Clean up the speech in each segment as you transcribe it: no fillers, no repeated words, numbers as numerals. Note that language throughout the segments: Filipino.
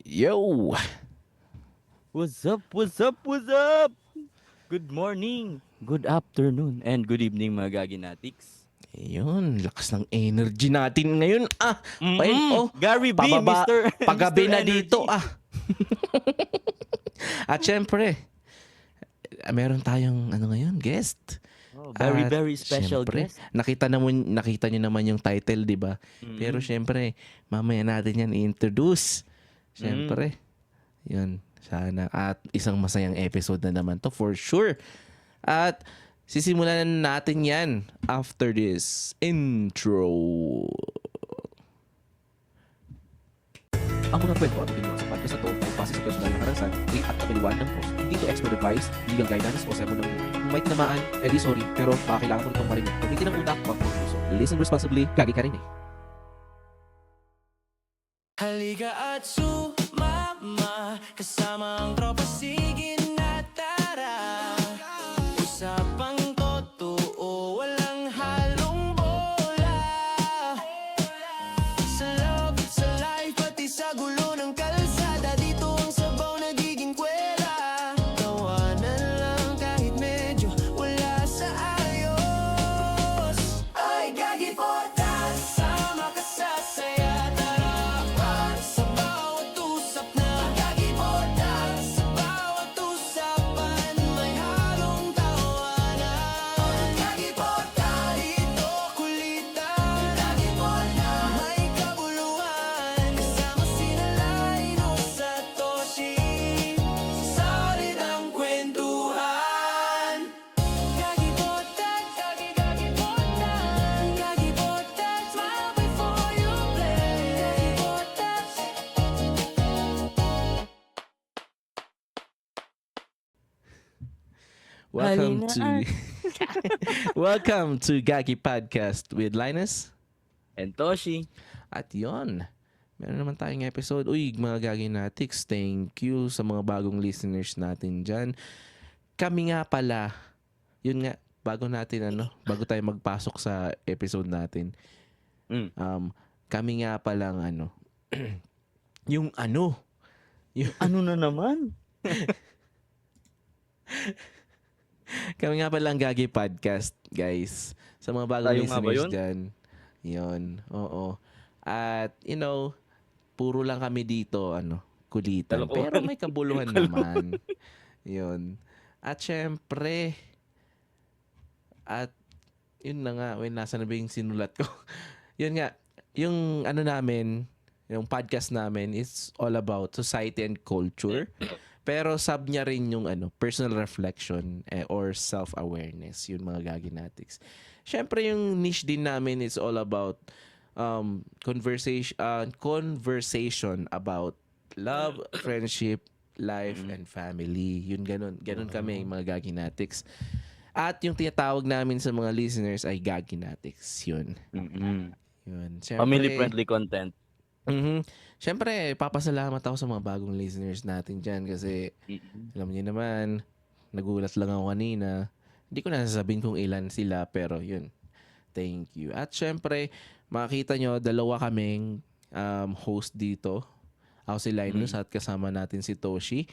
Yo! What's up? What's up? What's up? Good morning, good afternoon, and good evening mga gaginatics. Yun, lakas ng energy natin ngayon. Gary B, Pababa, Mr. pagabi Mr. na dito Energy. At syempre, meron tayong ngayon, guest. Oh, very, At very special syempre, guest. nakita niyo naman yung title, di ba? Pero Mm-mm. syempre, mamaya natin yan i-introduce. Mm. Syempre, yun, sana. At isang masayang episode na naman to for sure. At sisimulan natin yan after this intro. Ang mga kwento at opinion sa podcast na to ay base sa personal na karanasan, faith at kapiliwan ng host. Hindi to expert advice, legal guidance o sermon ng buhay. Kung may tinamaan, edi sorry, pero baka kailangan mo itong marinig. Kung hindi ng utak, wag mong puso. Listen responsibly, gagi ka rin eh. Halika at sumama, kasama ang tropa, sige na tara. Usapang totoo, walang halong bola. Sa love, sa life, pati sa gulo ng kalsada, dito ang sabaw nagiging kwela. Tawanan lang kahit medyo wala sa ayos. Ay, Gagi Podcast, sama ka sa saya. Tara, sa bawat usap na Gagi Podcast, sa bawat usapan may halong tawanan. Gagi Podcast, dito kulitan. Gagi Podcast, may kabuluhan. Kasama sina Linus at Toshi, solid ang kwentuhan. Gagi Podcast, Gagi Podcast, Gagi Podcast, smile before you play. Gagi Podcast. Welcome Halina to Welcome to Gagi Podcast with Linus. And Toshi. At yon, meron naman tayong episode. Uy, mga Gagi Natics, thank you sa mga bagong listeners natin dyan. Kami nga pala, yun nga, bago tayo magpasok sa episode natin, Mm. kami nga palang yung Ano na naman? kami nga palang Gagi Podcast, guys. Sa mga bagong Tayo nga ba listeners yun? dyan. Yun, oo. At, puro lang kami dito, kulitan. Kalokohan. Pero may kabuluhan naman. Yun. At syempre, yun na nga, nasa na ba yung sinulat ko? Yun nga, yung yung podcast namin is all about society and culture. Pero sub niya rin yung personal reflection or self-awareness, yun mga gaginatics. Syempre yung niche din namin is all about conversation about love, friendship, life, and family. Yun ganun kami mga gaginatics. At yung tinatawag namin sa mga listeners ay gaginatics. Yun. Yun. Syempre, Family-friendly content. Siyempre, papasalamat ako sa mga bagong listeners natin dyan kasi alam niyo naman, nagulat lang ako kanina. Hindi ko na sasabihin kung ilan sila pero yun. Thank you. At syempre, makikita nyo, dalawa kaming host dito. Ako si Linus at kasama natin si Toshi.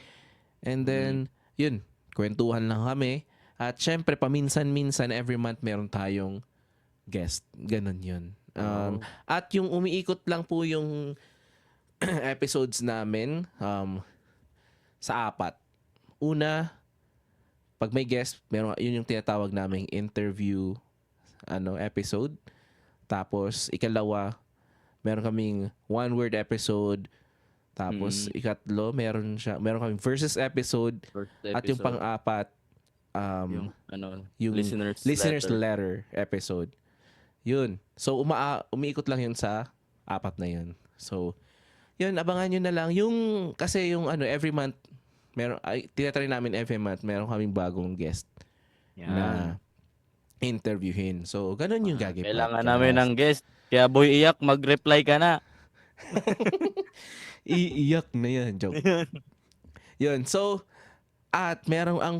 And then, yun, kwentuhan lang kami. At syempre, paminsan-minsan, every month meron tayong guest. Ganon yun. At yung umiikot lang po yung episodes namin sa 4. Una, pag may guest, yun yung tinatawag naming interview episode. Tapos, ikalawa, meron kaming one-word episode. Tapos, ikatlo, meron kaming versus episode. At yung pang-apat, yung listeners letter episode. Yun. So, umiikot lang yun sa 4 na yun. So, yun, abangan nyo na lang. Kasi every month, tinatry namin every month, meron kaming bagong guest na interviewin. So, ganun yung Gagi Kailangan Podcast. namin ng guest. Kaya boy iyak, mag-reply ka na. Iiyak na yan, joke. Yun. So, at merong ang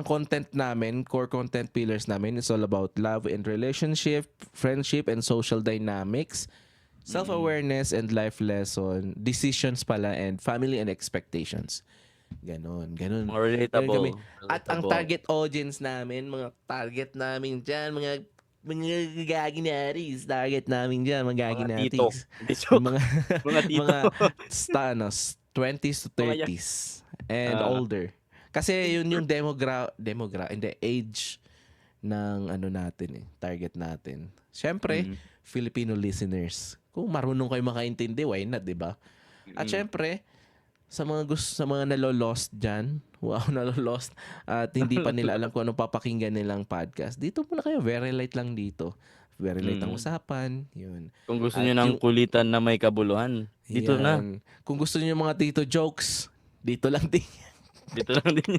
content namin, core content pillars namin is all about love and relationship, friendship, and social dynamics. Self-awareness and life lesson, decisions pala, and family and expectations. Ganon. Mga Ganun kami. relatable. At ang Relatable. target audience namin, mga target namin dyan, mga gaginaris, target namin dyan, mga Mga tito. gaginaris. Tito. Mga, Mga tito. mga 20s to Mga 30s and Ah. older. Kasi yun yung hindi, age ng ano natin target natin. Siyempre, Filipino listeners. Kung marunong kayo makaintindi, why not, di ba? At syempre, sa mga nalo-lost dyan, nalo-lost, at hindi pa nila alam kung anong papakinggan nilang podcast, dito muna kayo, very light lang dito. Very light ang usapan, yun. Kung gusto At nyo ng yung- kulitan na may kabuluhan, dito na. Yan. Kung gusto niyo mga tito jokes, dito lang din. Dito lang din.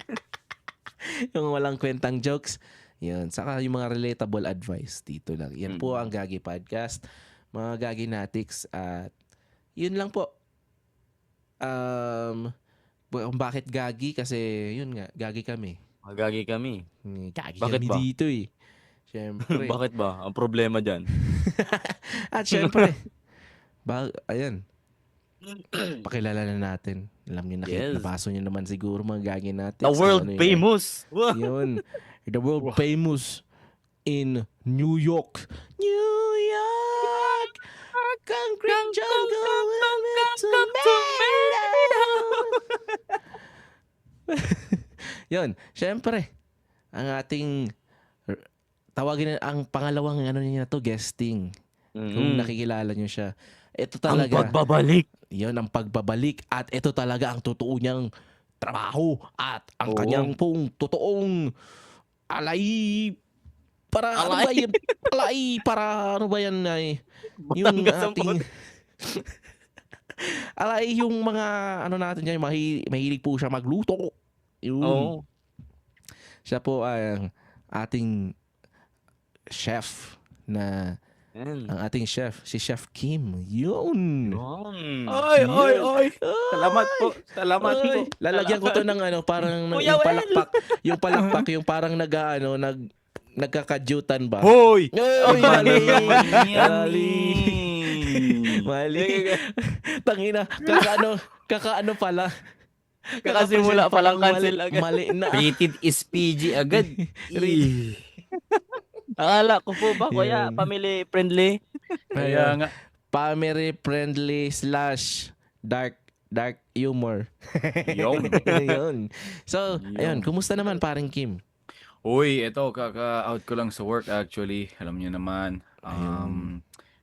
Yung walang kwentang jokes, yun. Saka yung mga relatable advice, dito lang. Yan po ang Gagi Podcast, mga Gagi Natics, at yun lang po. Kung bakit Gagi? Kasi yun nga, Gagi kami. Magagi kami. Gagi Bakit kami ba? dito eh. Siyempre. Bakit ba? Ang problema dyan. At syempre, ayan, pakilala na natin. Alam niyo na, Yes. nabaso niyo naman siguro mga Gagi Natics. The world Ano yun? famous. Wow. Yun. The world famous in New York. New York! Concrete jungle with tomato. Yun. Siyempre, ang ating tawagin ang pangalawang ano niya to, guesting. Kung nakikilala niyo siya. Ito Ang talaga. pagbabalik. Yun ang pagbabalik at ito talaga ang totoo niyang trabaho at ang Oo. kanyang pong totoong alay para ano ba Alay? yan? Alay para ano ba yan ay yung Batangas ang ating alay yung mga ano natin dyan mahilig po siya magluto yun. Oo. Siya po ang ating chef na Yan. ang ating chef si Chef Kim yun. Ay, ay, ay. Ay! Salamat po. Salamat po. Ay, lalagyan ko to ng ano, parang Kuya yung Wel! palakpak, yung parang nagkakadyutan ba? Hoy! Ay, mali. Mali. Mali. Tangina, kakaano pala. Kakasimula pa lang Parang cancel agad. Mali na. Rated is PG agad. Akala ko po ba, kuya, Yun. family friendly? Kaya nga. Family friendly / dark humor. Yung. Yun. So, ayun, kumusta naman paring Kim? Uy, eto, kaka-out ko lang sa work actually. Alam niyo naman,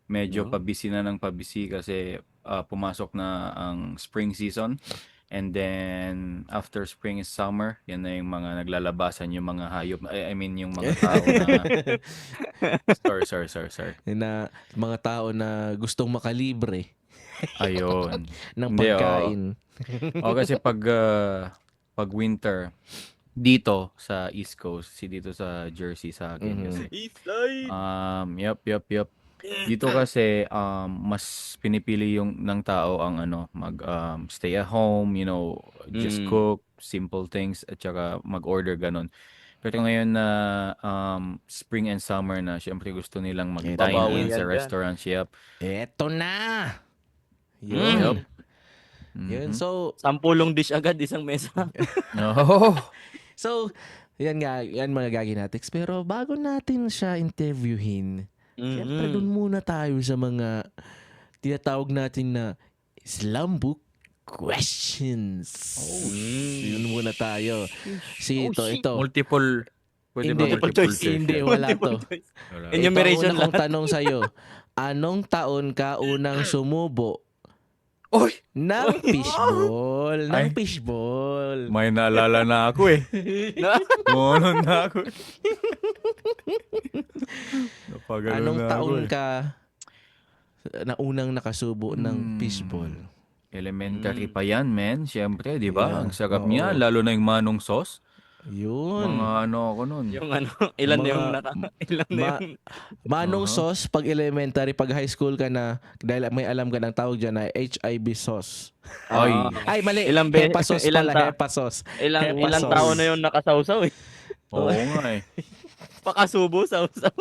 medyo pabisi na ng pabisi kasi pumasok na ang spring season. And then, after spring is summer, yan na yung mga naglalabasan, yung mga hayop. I mean, yung mga tao na... Sorry. Yun na mga tao na gustong makalibre Ayun. ng Hindi, pagkain. O kasi pag winter, dito sa East Coast, dito sa Jersey sa akin kasi. Yup. Dito kasi mas pinipili yung ng tao ang stay at home, just cook simple things at saka mag-order ganon. Pero ngayon na spring and summer na, syempre gusto nilang mag-dine Babawi in sa yan dyan. restaurants. Yep. Eto na! Yup. Yun. So, Sampulong dish agad, isang mesa. Oh. yan mga Gagi Natics. Pero bago natin siya interviewin, siyempre dun muna tayo sa mga tinatawag natin na Islam book questions. Yun muna tayo. Ito. Multiple. Pwede ba Hindi, multiple choice? hindi, wala to. Wala. Enumeration Ito ang unang kong tanong sa'yo. Anong taon ka unang sumubo Oy! ng fishball? Ay. Ng fishball. May naalala na ako eh. Ano na ako. Napagano Anong na taon ako eh. ka na unang nakasubo ng fishball? Elementary pa yan, men. Siyempre, di ba? Yeah. Ang sarap Oo. niya, lalo na yung manong sauce. Yun. Mga ano ako nun. Yung ilan Mga- yung ilan na Ma- yung Manong sauce pag elementary, pag high school ka na, dahil may alam ka ng tawag dyan na HIV sauce. Ay. Ay, mali. Ilang Hepa sauce ilang pala, hepa sauce. ilang Hepa ilang sauce. tao na yung nakasawsaw eh. Oo nga eh. Pakasubo sawsaw.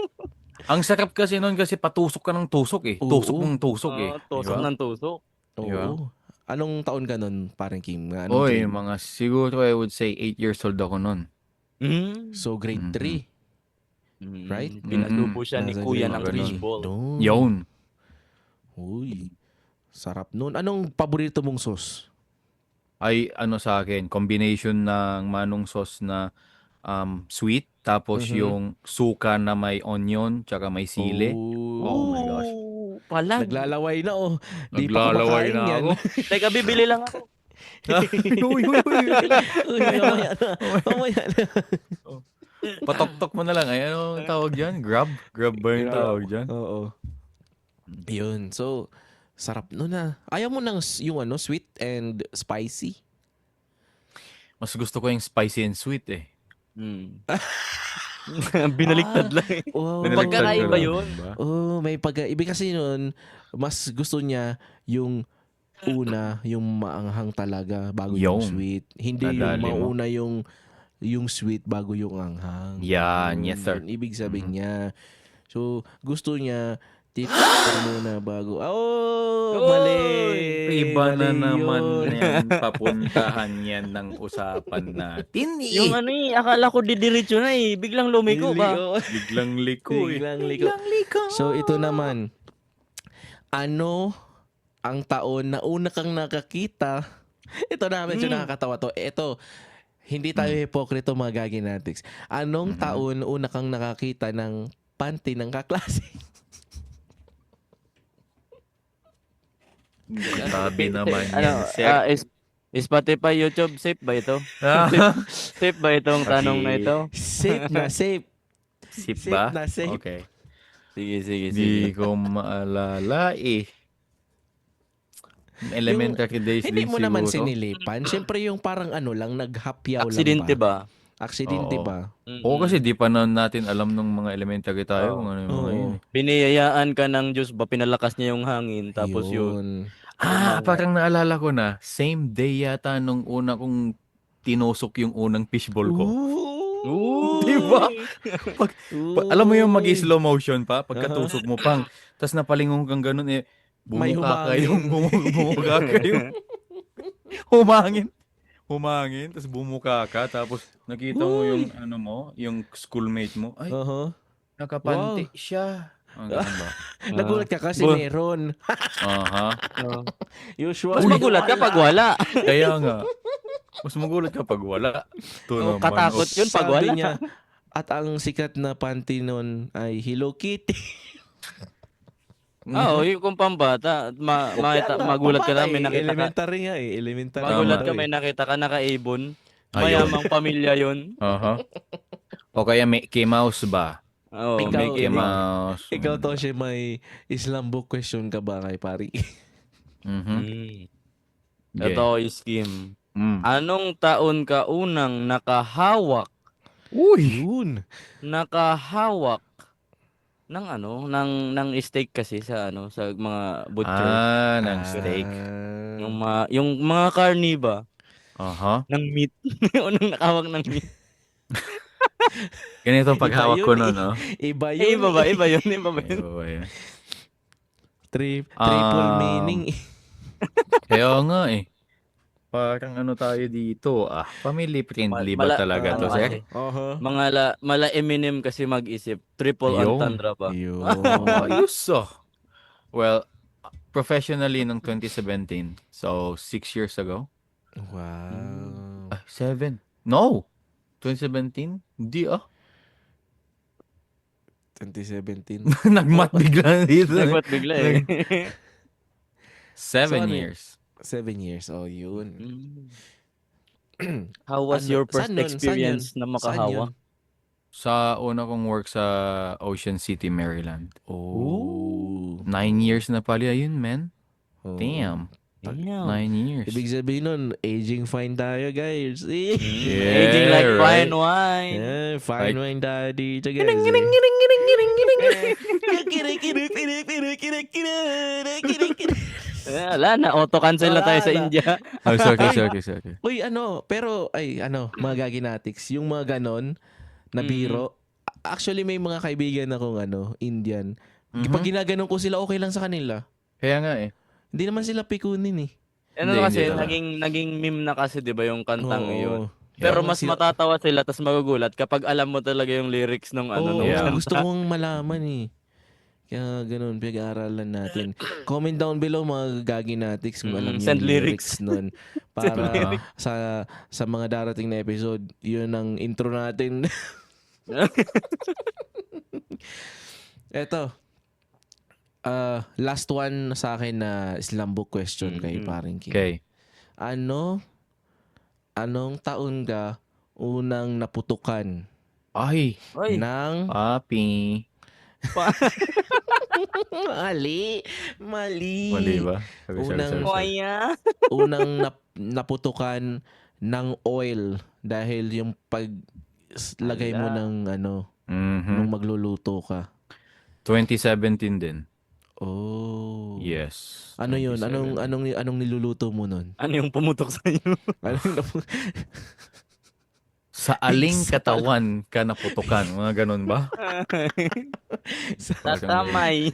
Ang sarap kasi nun kasi patusok ka ng tusok eh. Tusok Oo. ng tusok eh. Diba? Tusok ng tusok. Diba? Oo. Anong taon ka nun, parang Kim? Anong Oy, grade? mga siguro I would say 8 years old ako nun. So, grade 3. Right? Pinasubo siya ni Nasa Kuya grade ng three. fishball. Doon. Yun. Uy. Sarap nun. Anong paborito mong sauce? Ay ano sa akin, combination ng manong sauce na sweet, tapos Mhm. yung suka na may onion, tsaka may sili. Oh my gosh. Palag. Naglalaway na oh. Di pa Naglalaway kumakain na yan. ako. Teka, bibili lang ako. Uy, uy, uy. Uy, mamaya na. Mamaya na. Patok-tok mo na lang. Ay, ano ang tawag dyan? Grab? Grab ba yung tawag dyan? Oo. Yun. So, sarap nun na. Ayaw mo ng yung sweet and spicy? Mas gusto ko yung spicy and sweet eh. Binaliktad lang eh. Oh, Binaliktad ko Pagkakaiba lang. yun. Oh, may pag-ibig kasi nun, mas gusto niya yung una, yung maanghang talaga bago yung Yung. sweet. Hindi Nadali yung mo. mauna yung sweet bago yung anghang. Yan, Yun, yes, sir. yun ibig sabihin niya. So, gusto niya titipper muna bago. Oh, mali. Iba na Mali naman yun. yan. Papuntahan yan ng usapan natin eh. Yung ano eh, akala ko didiretso na eh. Biglang lumiko ba? Oh. Biglang liko eh. Biglang liko. So, ito naman. Ano ang taon na una kang nakakita? Ito na, medyo nakakatawa to. Ito, hindi tayo hipokrito mga gaginatics. Anong taon una kang nakakita ng panty ng kaklase? Sabi naman Ano, yan, sir. Spotify, YouTube, safe ba ito? Safe ba itong tanong na ito? Safe na, safe. Sip Safe ba? na, safe. Okay. Sige. Di ko maalala eh. Elementary days Hindi din mo naman siguro. sinilipan. Siyempre yung parang lang, naghapyaw Aksidente lang ba? ba? Aksidente Oo. ba? Oo, kasi di pa na natin alam nung mga elementary tayo. Kung ano yung mga Oo. yun. Biniyayaan ka ng Diyos ba? Pinalakas niya yung hangin. Tapos yun. Parang naalala ko na, same day yata nung una kong tinusok yung unang fishball ko. Ooh. Di ba? Alam mo yung Ooh. mag-slow motion pa, pagkatusok mo pang, tas napalingon kang ganun eh, May bumuka ka humangin. yung, bumuka ka yung, humangin, tas bumuka ka, tapos nakita mo yung, yung schoolmate mo, ay, Uh-huh. nakapanti siya. Ganun ba? Nagulat ka kasi Bu- meron. Aha. Usual. Mas magulat ka pag wala. Kaya nga, mas magulat kapag wala. Ito naman, Katakot yun pag Sabi wala. niya, at ang sikat na panty nun ay Hello Kitty. Oo, yung kung pambata. Magulat ka na, may nakita ka. Elementary nga eh. Elementary. Magulat Tama. ka, may nakita ka naka-ibon. Ayun. Mayamang pamilya yun. Aha. O kaya Mickey Mouse ba? Oo, Ikaw, Mickey ikaw. Mouse. Ikaw to siya may Islam book question ka ba kay pari? Mhm. Yeah. Ito is Kim. Mm. Anong taon ka unang nakahawak Yun. ng ng steak kasi sa sa mga butcher. Ng steak. Yung mga karni ba Aha. ng meat. Unang nakahawak ng meat. Ganito ang paghawak Iba ko yun nun, eh. no? Iba yun. Iba ba yun? Iba ba yan? Triple meaning. Kaya nga eh. Parang ano tayo dito, family friendly ba talaga to, sir? Uh-huh. Mala Eminem kasi mag-isip. Triple Yung. entendre pa. Yun. Ayos Well, professionally nung 2017. So, 6 years ago. Wow. 7. No! 2017? Hindi 2017. Nagmat bigla dito. Nagbat bigla eh. 7 So, ano years. 7 years. Oh, yun. How was Ano- your first saan yun? experience na makahawak? Sa una kong work sa Ocean City, Maryland. Oh. 9 years na pala yun, man. Oh. Damn. Damn. 9 years. Ibig sabihin nun, aging fine tayo, guys. Yeah, Aging like right. fine wine. Yeah, fine Right. wine daddy. Guys. Wala na, auto-cancel na tayo sa Wala na. India. Oh, sorry. Uy, pero, mga gaginatics, yung mga ganon, na biro, Actually, may mga kaibigan akong Indian. Pag ginaganon ko sila, okay lang sa kanila. Kaya nga eh. Hindi naman sila pikunin eh. Ano Hindi, kasi, hindi naging meme na kasi, di ba, yung kantang Oo. yun. Kaya Pero nga mas sila- matatawa sila, tas magugulat kapag alam mo talaga yung lyrics ng Oo, nung Yeah. kanta. gusto kong malaman eh. Kaya ganun, pinag-aaralan natin. Comment down below mga gagi natics kung alam niyo Send yung lyrics lyrics. nun. Para sa mga darating na episode, yun ang intro natin. Eto. Last one sa akin na Islam book question kay paring King. Okay. Anong taon ka unang naputukan Ay, Oy, ng papi. mali. Mali ba? Unang- kuya. Unang naputukan ng oil dahil yung paglagay mo ng nung magluluto ka. 2017 din. Oh. Yes. Ano yun? 2017. Anong niluluto mo nun? Ano yung pumutok sa inyo? Sa aling katawan ka naputukan? Mga ganun ba? Tatamay.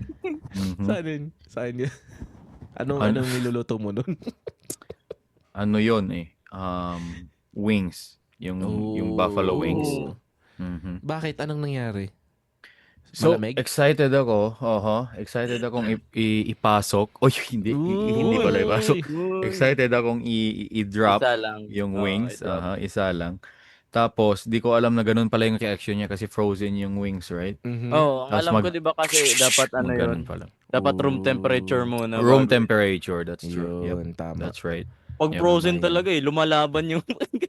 Mhm. Saan yun? Ano? Anong niluluto mo nun? Ano yun eh? Wings. Yung buffalo wings. Mhm. Bakit? Anong nangyari? So, Malamig? excited ako. Excited akong ipasok. Oy, hindi pala ipasok. Excited akong i-drop Isa lang. yung Oo, wings. i-drop. Isa lang. Tapos, di ko alam na ganun pala yung reaction niya kasi frozen yung wings, right? Mhm. Oo, Tapos alam ko di ba kasi dapat ano yun? Ganun pala. Dapat room temperature muna. Room bago- temperature, that's true. Yep, Yun, tama. that's right. Pag Yeah, frozen mamaya. talaga lumalaban yung...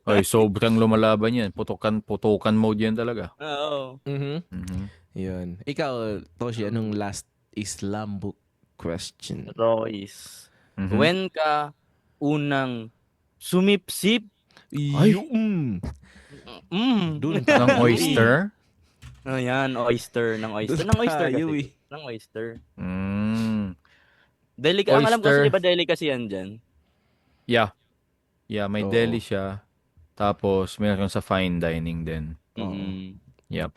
Ay, sobrang lumalaban yan. Putukan mode yan talaga. Oo. Mhm. Mhm. Yun. Ikaw, Toshi, anong last Islam book question? Royce. Mhm. When ka unang sumipsip? Ay! Doon Ng oyster? Ayan, oyster. Ng oyster. Doon Ng oyster tayo kasi. eh. Ng oyster. Mm. Ang alam ko Oyster. kasi di ba delicacy yan dyan? Yeah. Yeah, may Oo. deli siya. Tapos, meron sa fine dining din. Mm. Yep.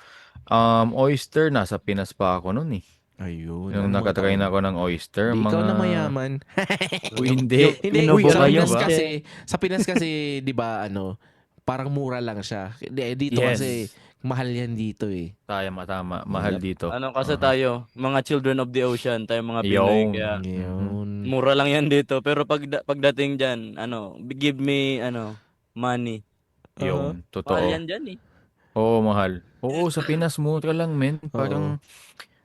Oyster, nasa Pinas pa ako nun eh. Ayun. Nung Ano nakatry mga na ako ng oyster. Di ikaw mga... na mayaman. Uy, hindi. Hindi, Inubo sa kayo Pinas ba? sa Pinas kasi, 'di ba, parang mura lang siya. Dito Yes. kasi mahal yan dito eh. Tama. Mahal dito. Ano kasi tayo, mga children of the ocean, tayo mga Pinoy, Yung. kaya Ngayon. mura lang yan dito. Pero pagdating dyan, give me, money. Yun. Mahal Totoo. yan dyan eh. Oo, mahal. Oo, sa Pinas, mura lang, men. Parang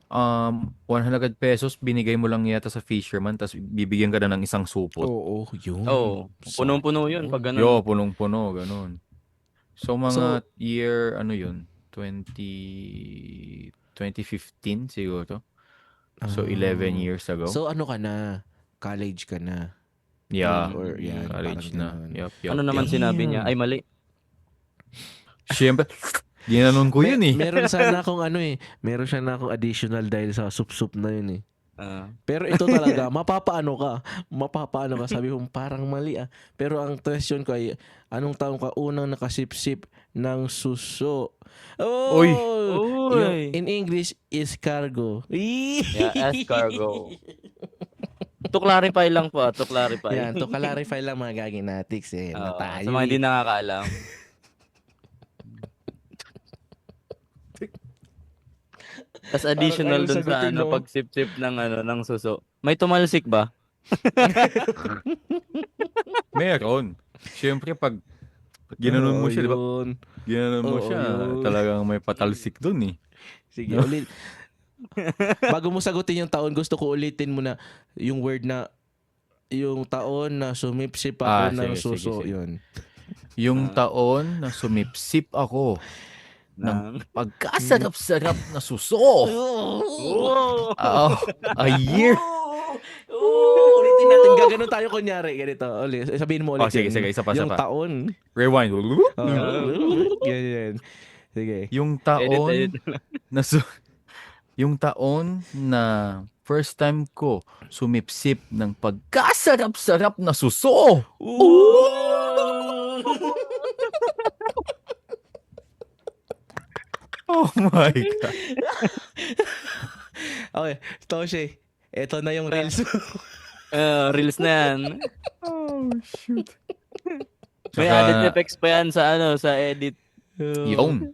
100 pesos, binigay mo lang yata sa fisherman, tapos bibigyan ka na ng isang supot. Oo, yun. Oo, punong-puno yun pag ganun. Yo, punong-puno, ganun. So, mga year, ano yun? 2015 siguro. So, 11 years ago. So, ano ka na? College ka na. Yeah. Or yan, College parang na. ganun. Yup. Ano naman sinabi niya? Ay, mali. Siyempre, ginanon ko yun eh. Meron sana akong meron siya na akong additional dahil sa sup-sup na yun eh. Pero ito talaga, mapapaano ka. Sabi ko, parang mali ah. Pero ang question ko ay, anong taong ka unang nakasip-sip ng suso? Oh! Uy! Uy! In English, is cargo. Yeah, escargot. To clarify lang po, to clarify. Yan, to clarify lang mga gaginatics eh. Na Oo, tayo sa mga hindi nakakaalam. Tapos additional ayaw dun sa sagutin, no? pagsip-sip ng suso. May tumalsik ba? Meron. Siyempre, pag ginanon mo siya, di ba? Yun. Ginanon mo Oo, siya, yun. talagang may patalsik dun eh. Sige, ulit. Bago mo sagutin yung taon, gusto ko ulitin mo na yung word na yung taon na sumipsip ako ng sige, suso. sige. Yun. Yung taon na sumipsip ako ng pagkasarap-sarap na suso. Oh! A year. Ulitin natin. Gaganon tayo kunyari. Ganito. Sabihin mo ulit. Sige, isa pa. Yung taon. Rewind. Ganyan. Sige. Yung taon Edit. na yung taon na first time ko sumipsip ng pagkasarap-sarap na suso. Oh my God. Okay, Toshi, eto na yung reels. Reels na yan. Oh, shoot. May Tsaka, added effects pa yan sa sa edit. yun.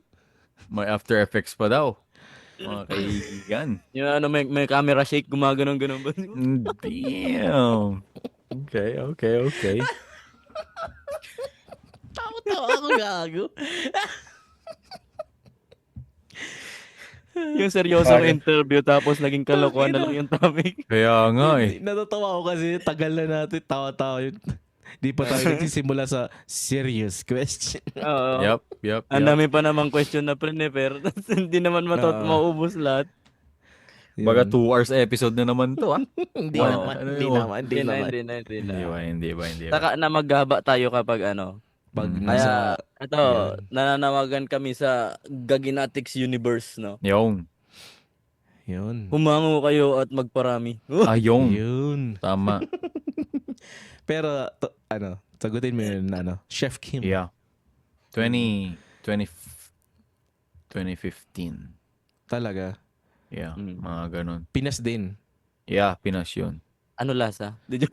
May After Effects pa daw. Mga kaibigan. Yung may camera shake, gumaganon-ganon ba? Damn. Okay. Tawa-tawa ako gago. Yung seryosong interview tapos naging kalokohan na lang yung topic. Kaya nga eh. Natatawa ako kasi tagal na natin tawa-tawa yun. Di pa tayo nagsisimula sa serious question. Oo. Yup. Ang dami pa namang question na prepare. Hindi naman maubos lahat. Baga Yun. 2 hours episode na naman to ah. Hindi Wow. naman, Ano hindi yun? naman, hindi naman. Hindi na. Hindi ba. Saka na maghaba tayo kapag Pag Mm. nasa, Kaya ito, nananawagan kami sa Gaginatics Universe, no? Yung. yun. Humango kayo at magparami. Yung. Yun. Tama. Pero, sagutin mo yun, Chef Kim. Yeah. 2015. Talaga. Yeah, Mm. mga ganun. Pinas din. Yeah, Pinas yun. Ano lasa? Did you...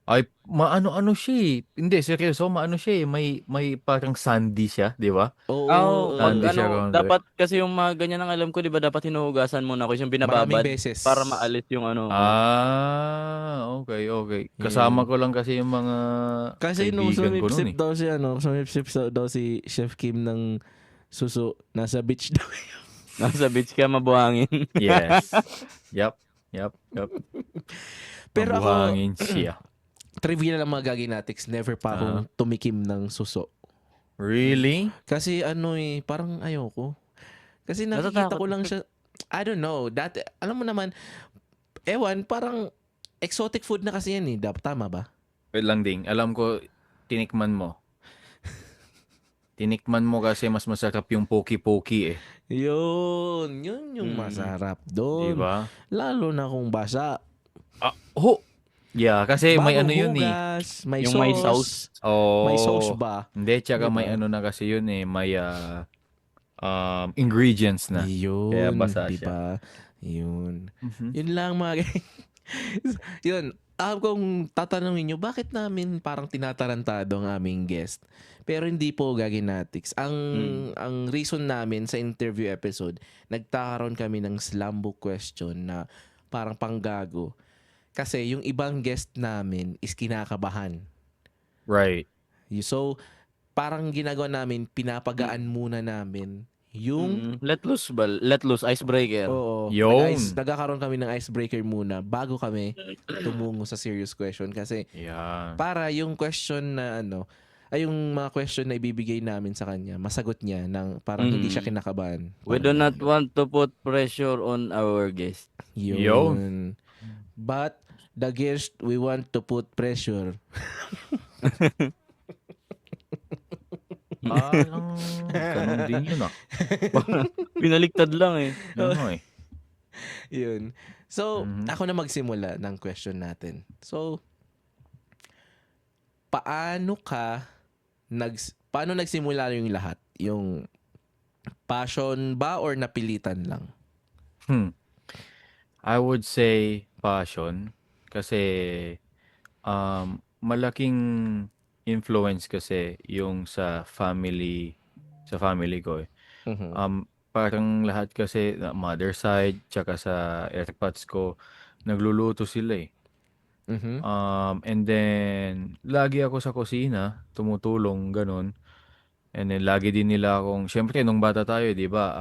Ay, maano-ano siya eh. Hindi, seryoso, maano siya eh. May parang sandy siya, di ba? Oo. Hindi siya round dapat kasi yung mga ganyan ang alam ko, di ba, dapat hinuhugasan muna ako yung binababad maraming beses. para maalis yung Okay. Kasama ko lang kasi yung mga Kasi nung kaibigan ko nun sumipsip eh. daw si, sumipsip daw si Chef Kim ng suso. Nasa beach daw. nasa beach ka mabuhangin. Yes. Yup. Pero ako, Mabuhangin siya. trivia lang mga Gaginatics, never pa akong tumikim ng suso. Really? Kasi parang ayoko. Kasi nakikita Natatakot ko lang siya, I don't know, dati, alam mo naman, parang exotic food na kasi yan eh. Tama ba? Wait lang ding. Alam ko, tinikman mo. Tinikman mo kasi mas masarap yung poki-poki eh. Yun yung masarap doon. Diba? Lalo na kung basa. Yeah, kasi may Bagong ano yun eh. hugas, may Yung sauce. may sauce. Oh, May sauce ba? Hindi, tsaka Diba? may ano na kasi yun eh. May ingredients na. Yun, Kaya basa diba? Yun. Mhm. Yun lang mga yun. Kung tatanungin nyo, bakit namin parang tinatarantado ang aming guest? Pero hindi po Gaginatics. Ang reason namin sa interview episode, nagkakaroon kami ng slam book question na parang panggago. Kasi yung ibang guest namin is kinakabahan. Right. So, parang ginagawa namin, pinapagaan muna namin yung Let loose icebreaker. Oo. Yun. Nagkakaroon kami ng icebreaker muna bago kami tumungo sa serious question kasi Yeah. para yung question na yung mga question na ibibigay namin sa kanya, masagot niya ng parang hindi siya kinakabahan. We do not want to put pressure on our guest. Yun. But the guest, we want to put pressure. Parang ganun din yun ah. Pinaligtad lang eh. Ano eh. Yun. So, Mhm. ako na magsimula ng question natin. So, paano nagsimula yung lahat? Yung passion ba or napilitan lang? I would say passion kasi malaking influence kasi yung sa family ko eh. Mhm. Parang lahat kasi mother side tsaka sa airpods ko nagluluto sila eh. Mhm. And then lagi ako sa kusina tumutulong ganun. And then lagi din nila akong syempre nung bata tayo, 'di ba?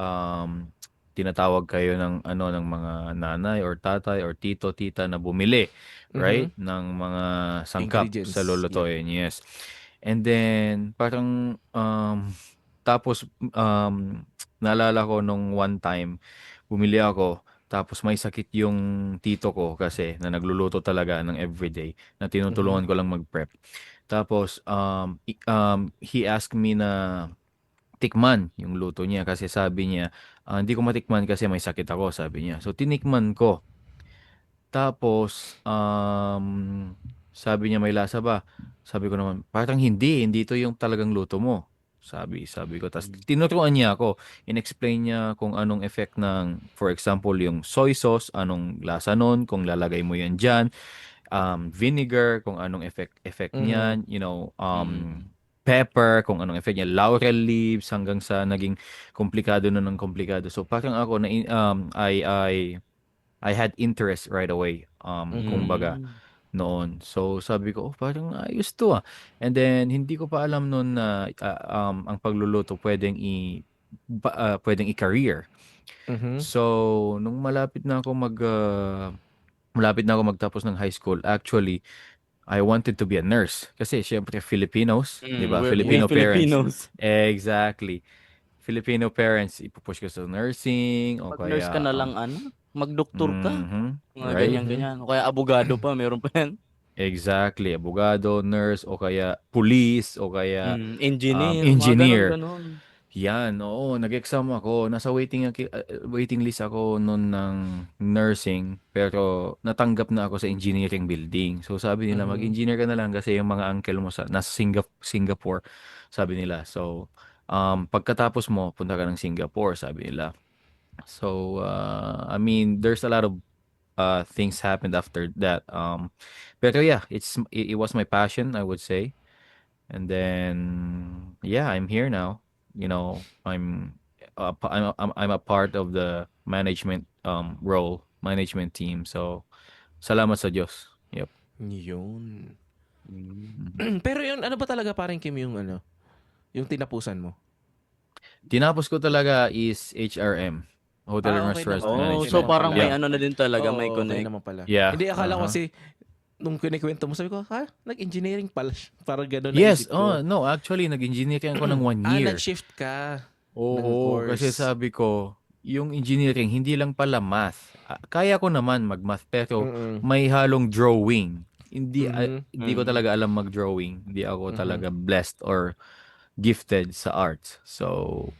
Tinatawag kayo ng ng mga nanay or tatay or tito, tita na bumili, right? Ng mga sangkap Ingredients. sa lulutuin, yes. And then parang tapos naalala ko nung one time bumili ako tapos may sakit yung tito ko kasi na nagluluto talaga ng everyday na tinutulungan ko lang mag-prep. Tapos he asked me na tikman yung luto niya kasi sabi niya hindi ko matikman kasi may sakit ako, sabi niya. So tinikman ko. Tapos sabi niya may lasa ba? Sabi ko naman parang hindi ito yung talagang luto mo. Sabi ko. Tapos tinuruan niya ako. In-explain niya kung anong effect ng, for example, yung soy sauce, anong lasa nun, kung lalagay mo yan dyan. Vinegar, kung anong effect niyan. Pepper, kung anong effect niya. Laurel leaves, hanggang sa naging komplikado na ng komplikado. So parang ako, I had interest right away. Kumbaga, noon. So sabi ko, parang ayos to ah. And then hindi ko pa alam noon na ang pagluluto pwedeng i-career. Mhm. So nung malapit na ako magtapos ng high school, actually I wanted to be a nurse kasi syempre Filipinos, 'di ba? We're Filipino parents. Filipinos. Exactly. Filipino parents, ipupush ka sa nursing o Pag nurse ka kaya na lang, magdoktor ka. Mga right? ganyan-ganyan. O kaya abogado pa, meron pa yan. Exactly, abogado, nurse, o kaya police, o kaya Engineer, engineer. mga ganon. Yan, oo, nag-exam ako. Nasa waiting list ako noon ng nursing, pero natanggap na ako sa engineering building. So sabi nila, mag-engineer ka na lang kasi yung mga uncle mo nasa Singapore, sabi nila. So pagkatapos mo, punta ka ng Singapore, sabi nila. So I mean, there's a lot of things happened after that. Pero yeah, it was my passion, I would say. And then yeah, I'm here now. I'm a part of the management management team. So salamat sa Diyos. Yep. Yun. Pero yun, ano ba talaga parang Kim yung yung tinapusan mo? Tinapos ko talaga is HRM, Hotel and Okay Restaurant naman. Management. So parang may Yeah. ano na din talaga, Oo, may okay connect. naman pala. Yeah. Hindi, akala ko Uh-huh. kasi nung kinikwento mo, sabi ko, nag-engineering pala siya. Parang gano'n Yes, naisip ko. no, actually nag-engineering ako ng 1 year. Nag-shift ka. ng Oo, course. kasi sabi ko, yung engineering, hindi lang pala math. Kaya ko naman mag-math, pero Mm-mm. may halong drawing. Hindi Mhm. ko talaga alam mag-drawing. Hindi ako talaga blessed or gifted sa arts. So,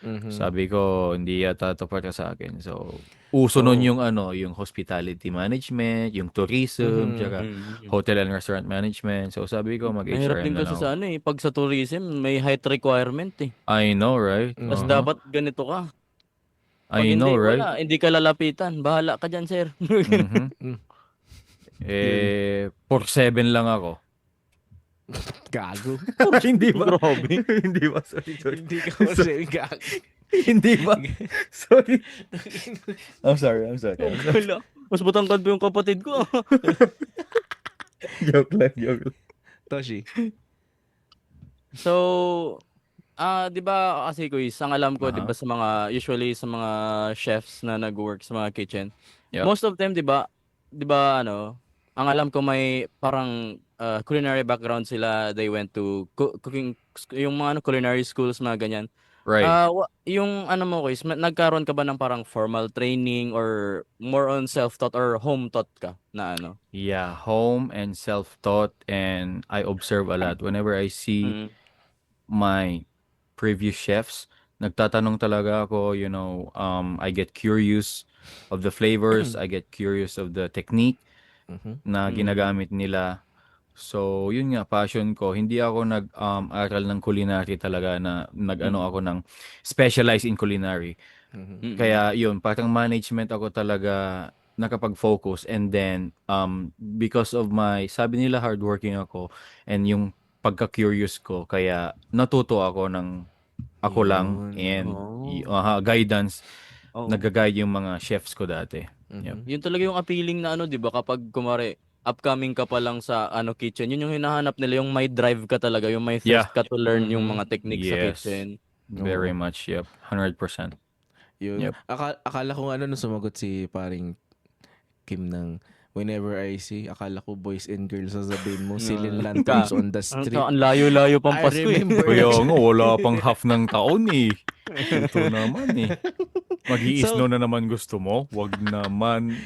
Mhm. sabi ko, hindi yata ito para sa akin. So, uso nun yung yung hospitality management, yung tourism, tsaka hotel and restaurant management. So, sabi ko, Mahirap mag-HRM din na kasi lang sa ako. pag sa tourism, may height requirement eh. I know, right? Mas Mhm. dapat ganito ka. Pag I hindi, know, right? wala, hindi ka lalapitan. Bahala ka dyan, sir. Mhm. Mm. 4'7" lang ako. Gago. Hindi ba? Grabe. Hindi ba? Sorry. Hindi ka kasi gago. Hindi ba? Sorry. I'm sorry. Wala. Mas matangkad pa yung kapatid ko. Joke lang. Toshi. So, 'di ba kasi Kuis, ang alam ko, 'di Aha. ba sa mga usually sa mga chefs na nag-work sa mga kitchen, Yep. most of them 'di ba ang alam ko may parang culinary background sila, they went to cooking yung mga culinary schools, mga ganyan. Right. Yung mo Kuis, nagkaroon ka ba ng parang formal training or more on self-taught or home-taught ka na Yeah, home and self-taught, and I observe a lot. Whenever I see my previous chefs, nagtatanong talaga ako, I get curious of the flavors, I get curious of the technique na ginagamit nila. So, yun nga, passion ko. Hindi ako nag-aral ng culinary talaga na ako ng specialize in culinary. Kaya yun, parang management ako talaga nakapag-focus, and then because of sabi nila hardworking ako and yung pagka-curious ko, kaya natuto ako ng ako lang and guidance. Nag-guide yung mga chefs ko dati. Yep. Yun talaga yung appealing na 'di ba, kapag kumare upcoming ka pa lang sa kitchen, yun yung hinahanap nila, yung may drive ka talaga, yung may thirst ka to learn yung mga techniques sa Yes. kitchen. Very much, yep. 100%. Yun. Yep. Akala ko nung sumagot si paring Kim ng whenever I see, akala ko boys and girls sasabihin mo, silin lanterns on the street. Ang layo-layo pang I Pasko eh. remember. Kaya nga, wala pang half ng taon eh. Ito naman eh. Mag-i-snow na naman gusto mo? Wag naman.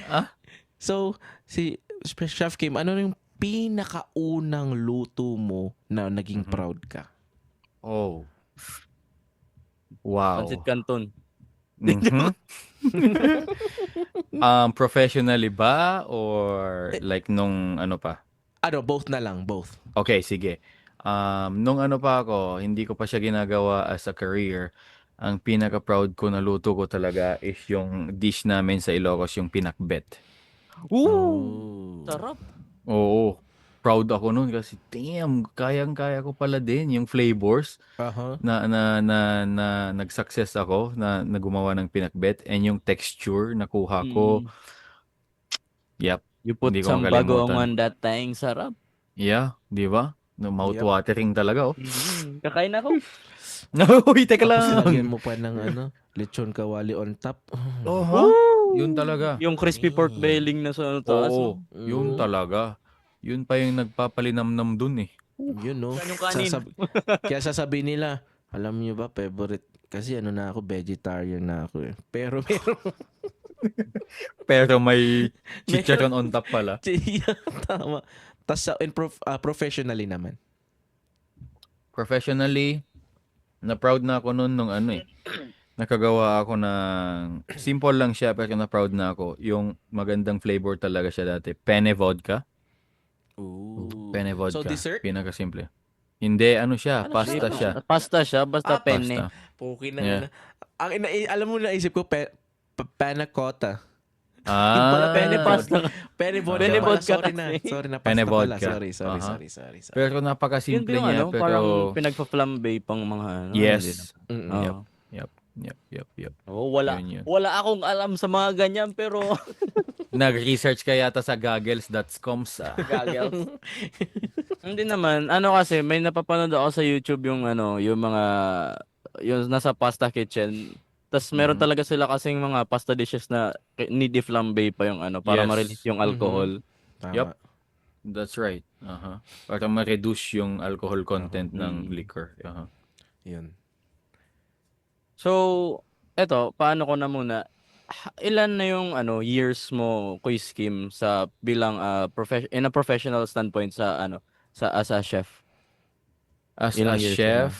So, si Chef Kim, ano yung pinakaunang luto mo na naging proud ka? Oh. Wow. Pancit Canton. Mhm. Professionally ba or like nung ano pa? Both na lang, both. Okay, sige. Nung ano pa ako, hindi ko pa siya ginagawa as a career. Ang pinaka-proud ko na luto ko talaga is yung dish namin sa Ilocos, yung pinakbet. Woo! Oh. Sarap. Oo, proud ako nun kasi damn, kayang-kaya ko pala din yung flavors Aha. na nag-success ako na gumawa ng pinakbet, and yung texture nakuha ko. Mm. Yep, You put hindi ko some bagong makalimutan. on that thing. Sarap. Yeah, di ba? No, mouth-watering talaga, oh. Kakain ako. Uy, teka Tapos lagyan lang. mo pa ng lechon kawali on top. Oh, ha? Yun talaga. Yung crispy pork belling na sa taas. Oo, yun talaga. Yun pa yung nagpapalinamnam dun eh. Yun, no? Yan yung kanin. Kaya sasabihin nila, alam niyo ba, favorite, kasi na ako, vegetarian na ako eh. Pero meron, Pero may chicharon on top pala. tama. Tapos professionally naman. Professionally, na-proud na ako nun nung ano eh. Nakagawa ako ng, simple lang siya pero na-proud na ako. Yung magandang flavor talaga siya dati. Penne vodka. Ooh. Penne vodka. So dessert? Pinakasimple. Hindi, ano siya, Ano pasta siya? siya. Pasta siya, basta Ah, penne. Pasta. Puki na Yeah. alam mo, naisip ko, panna cotta. Yung pala, penne Ah, pasta. Penne vodka. Penne pala. vodka Sorry na. kasi. Sorry na. Penne Pasta pala. vodka. Sorry. Aha. Sorry. pero Yun napakasimple yung niya. ano, Pero, parang pinagpa-flambe pang mga ano. yes. Mm-mm. Oo. Yep. Oh, wala. Yun. Wala akong alam sa mga ganyan pero Nag-research ka yata sa goggles.com sa... gagel. Hindi naman. Ano kasi may napapanood ako sa YouTube yung ano, yung mga yung nasa pasta kitchen. Tapos meron Mhm. talaga sila kasing mga pasta dishes na need i-flambe pa yung ano para Yes. ma-release yung alcohol. Tama. Yup. That's right. Para ma-reduce yung alcohol content ng Mm. liquor. Yun. So, eto, paano ko na muna ilan na yung ano years mo Quiz Kim sa bilang in a professional standpoint sa ano sa as a chef? As Ilang a years chef,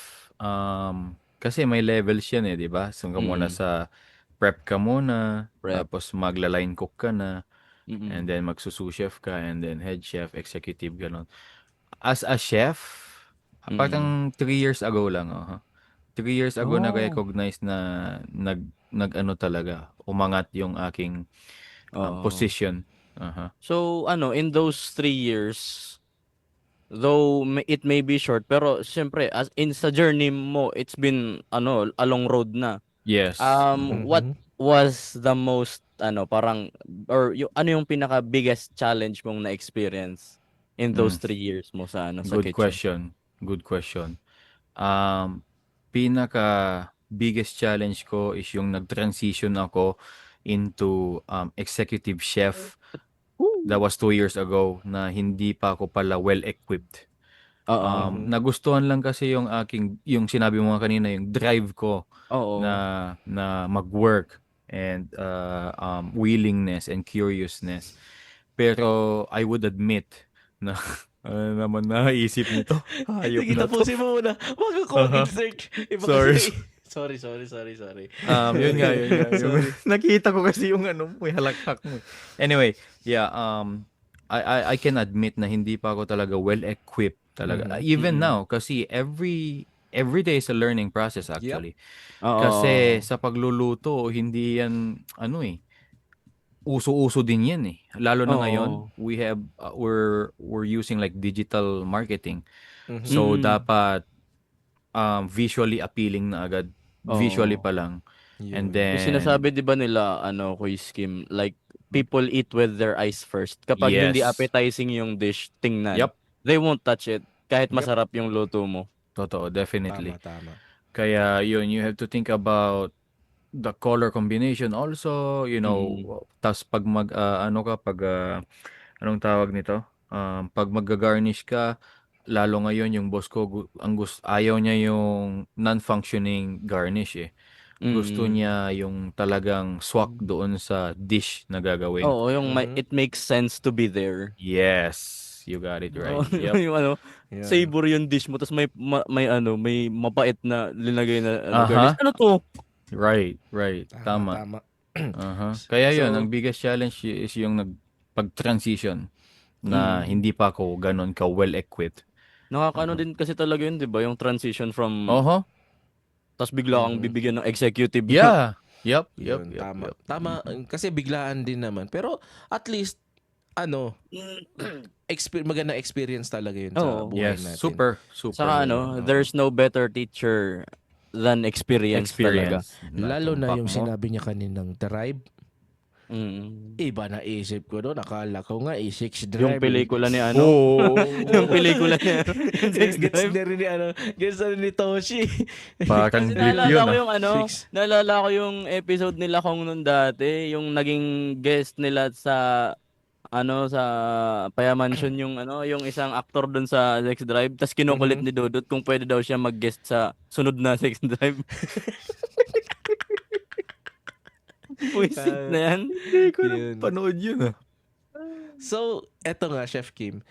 kasi may levels yan eh, di ba? So, ka muna sa prep ka muna, Prep. tapos magla-line cook ka na, Mm-mm. and then magsusu chef ka, and then head chef, executive, gano'n. As a chef, parang 3 years ago lang, 3 years ago Oh. na-recognize na nag-ano talaga, umangat yung aking Oo. position. So, ano, in those 3 years, though it may be short, pero syempre, as in sa journey mo, it's been, ano, a long road na. Yes. What was the most, ano, parang, or ano yung pinaka-biggest challenge mong na-experience in those 3 years mo sa, ano, sa Good kitchen? question. Pinaka biggest challenge ko is yung nag-transition ako into executive chef. That was 2 years ago na hindi pa ako pala well-equipped. Oo. Nagustuhan lang kasi yung sinabi mo nga kanina, yung drive ko Oo. na mag-work and willingness and curiousness. Pero I would admit na ano naman naisip nito? Hayop Sige, na to. tapusin mo muna. Wag ako mag-insert. Iba Sorry. Sorry. Yun nga. Sorry. Nakita ko kasi yung ano, may halakhak mo. Anyway, yeah, I can admit na hindi pa ako talaga well-equipped talaga. Even now, kasi every day is a learning process actually. Oo. Kasi sa pagluluto, hindi yan, ano eh, uso-uso din yan eh. Lalo na Oo. ngayon, we're using like digital marketing. So, dapat visually appealing na agad. Oo. Visually pa lang. And then, Yung sinasabi 'di ba nila ano Quiz Kim, like people eat with their eyes first. Kapag hindi Yes. appetizing yung dish, tingnan. Yup. They won't touch it kahit masarap yung luto mo. totoo, definitely. Tama. Kaya yun, you have to think about the color combination also, tas pag anong tawag nito? Pag mag-garnish ka, lalo ngayon yung boss ko, ayaw niya yung non-functioning garnish eh. Gusto niya yung talagang swak doon sa dish na gagawin. Oo, yung it makes sense to be there. Yes, you got it right. Oo, Yep. yung ano, Yeah. savor yung dish mo tapos may may mapait na linagay na Aha. garnish. Ano to? Right. Tama. Kaya yun, So- ang biggest challenge is yung pag-transition na hindi pa ako ganun ka well-equipped. Nakakaano din kasi talaga yun, 'di ba? Yung transition from Oho. tas bigla kang Mhm. bibigyan ng executive. Yeah. Yep. Yun, tama. Tama, kasi biglaan din naman. Pero at least, magandang experience talaga yun sa Oo. buhay Yes. natin. Super. Saka Oo. there's no better teacher than experience talaga. Experience. Lalo na yung Natumpak mo. sinabi niya kaninang drive. Mm. Iba na isip ko doon. Akala ko nga Six Yung Drive. pelikula ni ano, Oo. yung pelikula ni Sex Gets Drive. na rin ni gets na rin ni Toshi. Parang Kasi drip naalala yun ko ah. yung Six. naalala ko yung episode nila kung nung dati, yung naging guest nila sa sa Paya Mansion yung isang aktor dun sa Sex Drive, tas kinukulit Mhm. ni Dudut kung pwede daw siya mag-guest sa sunod na Sex Drive. Buisit na yan. Hindi ko Yun. panood yun ah. So, eto nga, Chef Kim.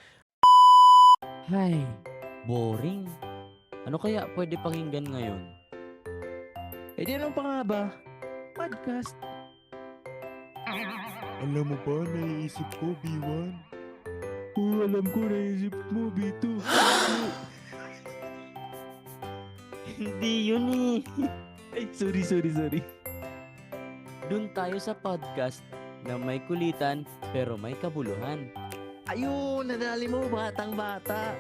Ay, boring. Ano kaya pwede pakinggan ngayon? Eh, di ano pa nga ba? Podcast. Alam mo ba, naiisip ko, B1? Alam ko, naisip mo, B2. Hindi yun eh. Ay, sorry. Doon tayo sa podcast na may kulitan pero may kabuluhan. Ayun, nadali mo, batang-bata.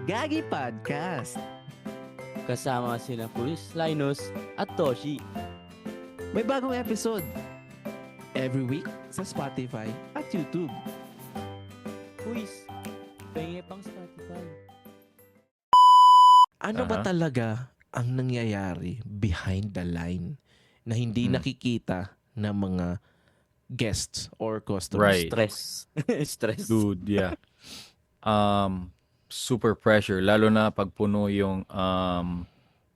Gagi Podcast. Kasama sina Chris, Linus at Toshi. May bagong episode. Every week sa Spotify at YouTube. Quiz, pengi pang Spotify. Ano ba Aha. talaga ang nangyayari behind the line na hindi nakikita ng mga guests or customers? Right. Stress. Stress. Dude, yeah. Super pressure. Lalo na pag puno yung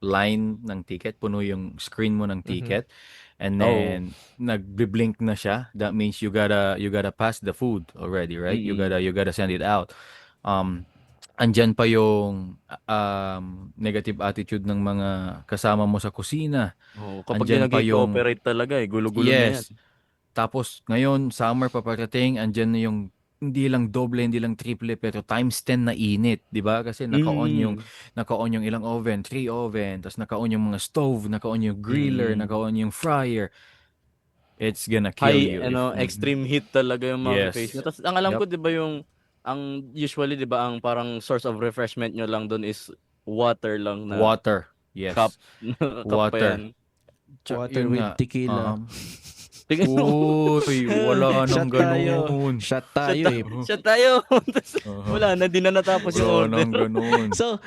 line ng ticket, puno yung screen mo ng ticket, and then nagbi-blink na siya. That means you gotta pass the food already, right? You gotta send it out. Andyan pa yung negative attitude ng mga kasama mo sa kusina. Oh, kapag Andyan pa yung- nag-cooperate talaga gulo-gulo na yan. Yes. Tapos ngayon, summer paparating, andyan na yung hindi lang doble, hindi lang triple, pero times 10 na init, 'di ba? Kasi naka-on yung ilang oven, 3 oven, tapos naka-on yung mga stove, naka-on yung griller, naka-on yung fryer. It's gonna kill High, you. if- extreme heat talaga yung mga Yes. face nyo. Tapos ang alam Yup. ko, 'di ba, ang usually, 'di ba, ang parang source of refreshment nyo lang doon is water lang na Water. Yes. cup. Cup pa Water. yan. Water Yun with nga, tequila. Tingnan mo. Uy, wala nang Shot tayo. ganun. Shot tayo eh. Siya tayo. Tapos Uh-huh. wala na, di na natapos yung Wala order. nang ganun. So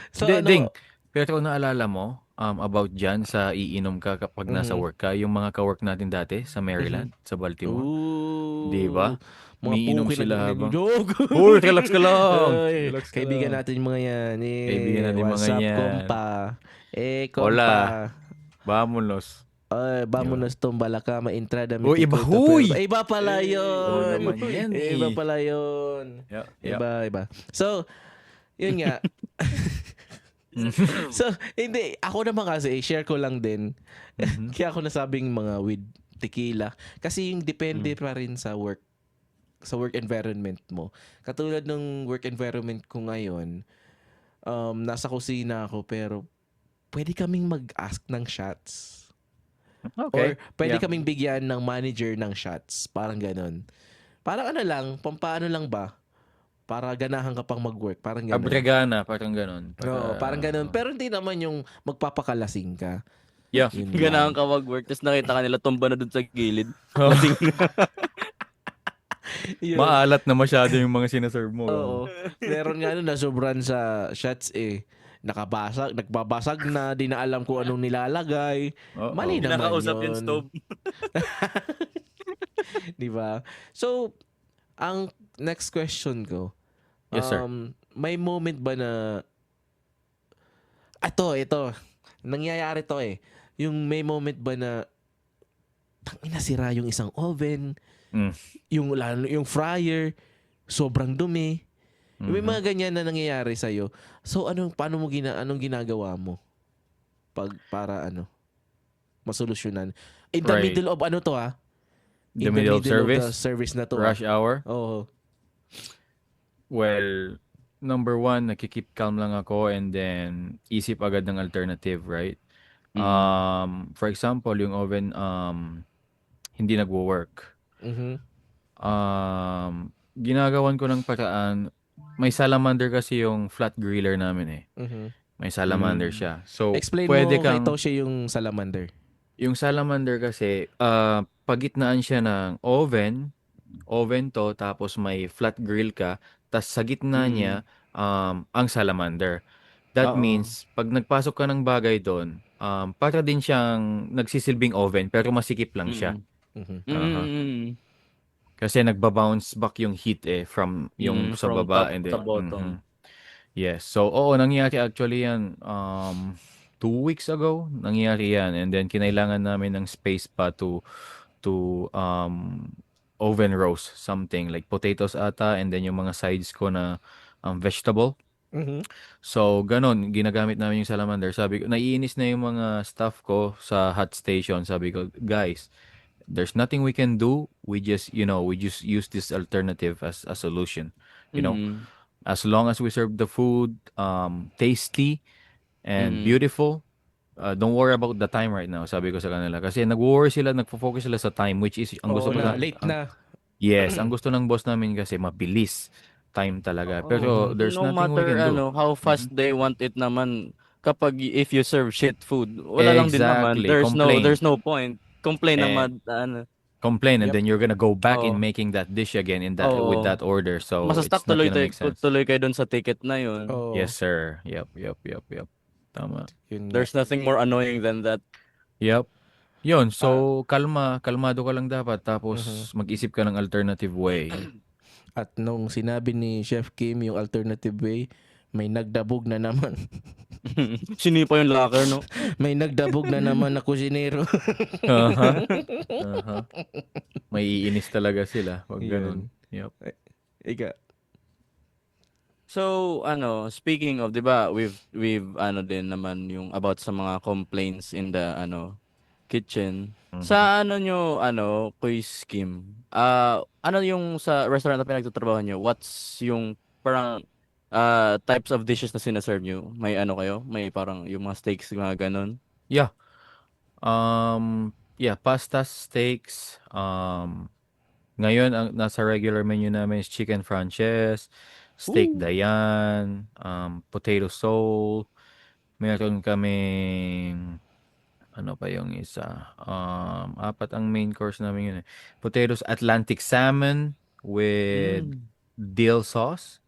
Ding, pero naalala mo about dyan sa iinom ka kapag nasa Mhm. work ka, yung mga ka-work natin dati sa Maryland, sa Baltimore. Ooh. Di ba? Mga Umiinom puki sila na habang... joke. Uy, relax ka lang. Ay, Relax ka kaibigan lang. natin yung mga yan. Kaibigan natin yung what's mga up, yan. kompa? Kompa. Hola. Vámonos. Ay, vámonos tumbala ka, entrada mi Uy, iba, pico, huy! pero- Iba pala Oo yun. naman yan eh. Iba pala yun. Yeah. Iba. So, yun nga. So, hindi. Ako naman kasi, share ko lang din. Mhm. Kaya ako nasabing mga with tequila. Kasi yung depende pa rin sa work environment mo. Katulad ng work environment ko ngayon, nasa kusina ako pero pwede kaming mag-ask ng shots. Or Okay. pwede Yeah. kaming bigyan ng manager ng shots. Parang ganun. Parang ano lang, pampaano lang ba? Para ganahan ka pang mag-work. Parang ganun. Abregana, parang ganun. Oo, parang ganun. Pero hindi naman yung magpapakalasing ka. Yeah. Yun Ganahan lang. ka mag-work, tapos nakita ka nila tumba na dun sa gilid. Yun. Maalat na masyado yung mga sinaserve mo. Oo. Meron nga nun, nasobran sa shots eh. Nagbabasag na, di na alam kung anong nilalagay. Oo. Mali naman Kinakausap yun. yung stove. Di ba? So, ang next question ko. Yes, sir. May moment ba na ito. Nangyayari to eh. Yung may moment ba na tangina sira yung isang oven, Mm. yung fryer, sobrang dumi. May Mhm. mga ganyan na nangyayari sa iyo. So anong ginagawa mo para masolusyonan? In the Right. middle of ano to ha? The In middle of the service? service na to. Rush hour? Oo. Well, number one, nakikip calm lang ako and then isip agad ng alternative, right? For example, yung oven hindi nagwo-work. Mhm. Ginagawan ko ng paraan. May salamander kasi yung flat griller namin eh. Mhm. May salamander siya. So, Explain pwede mo kay kang, Toshi yung salamander. yung salamander kasi, pagitnaan siya ng oven to, tapos may flat grill ka, tas sa gitna niya, ang salamander. That Oo. means, pag nagpasok ka ng bagay doon, para din siyang nagsisilbing oven, pero masikip lang siya. Mhm. Aha. Mm. Kasi nagba-bounce back yung heat from yung sa From baba top and sa then, bottom. Yes. So, oo, nangyari actually yan. 2 weeks ago, nangyari yan. And then, kinailangan namin ng space pa to oven roast something like potatoes ata and then yung mga sides ko na vegetable. Mhm. So, ganun, ginagamit namin yung salamander. Sabi ko, naiinis na yung mga staff ko sa hot station. Sabi ko, guys, there's nothing we can do. We just use this alternative as a solution. As long as we serve the food tasty and beautiful, don't worry about the time right now, sabi ko sa kanila. Kasi nag-worry sila, nagfo-focus sila sa time, which is, ang gusto Oo na, pala, late na. yes, ang gusto ng boss namin kasi mabilis time talaga. Pero there's No nothing we matter can do. how fast they want it naman, kapag if you serve shit food, wala lang din naman. Exactly. Complain. There's no point. Complain ng Eh, ano. and then you're gonna go back in Oo. making that dish again with Oo. that order. So Masastuck it's not gonna make sense. tuloy kayo dun sa ticket na yun. Oo. Yes, sir. Yep. Tama. Yun nga. There's nothing more annoying than that. Yep. Yun, so kalmado ka lang dapat tapos mag-isip ka ng alternative way. At nung sinabi ni Chef Kim yung alternative way, may nagdabog na naman. Sinipa yung locker, no? May nagdabog na naman na kusinero. Aha. May iinis talaga sila pag Yun. ganun. Yep. Ika. So, speaking of, 'di ba, we've din naman yung about sa mga complaints in the kitchen. Sa nyo, Quiz Kim, ano yung sa restaurant na pinagtatrabaho nyo, what's yung parang types of dishes na sinaserve nyo? May kayo? May parang yung mga steaks, mga ganun? Yeah. Pasta, steaks. Ngayon ang nasa regular menu namin is chicken frances, steak Dayan, potato soul. Meron kaming ano pa yung isa? 4 ang main course namin yun eh. Potatoes Atlantic salmon with dill sauce.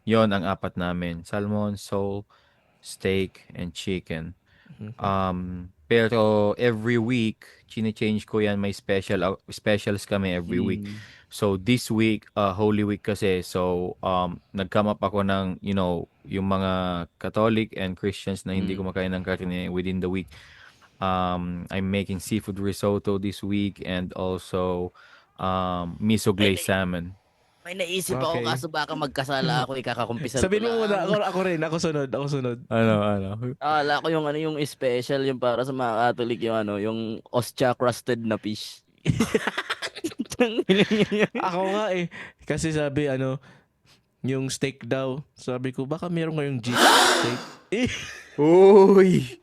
Yon ang 4 namin. Salmon, sole, steak, and chicken. Pero every week, chine-change ko yan. May specials kami every week. So this week, Holy Week kasi, so nag-come up ako ng, yung mga Catholic and Christians na hindi kumakain ng karne within the week. I'm making seafood risotto this week and also miso glazed salmon. May naisip Okay. ako, kaso baka magkasala ako, ikakakumpisan Sabihin ko mo muna, lang. ako rin, ako sunod. Ano? Akala ko yung special, yung para sa mga Catholic, yung ostya crusted na fish. Ako nga eh. Kasi sabi, yung steak daw. Sabi ko, baka meron kayong G steak. Uy!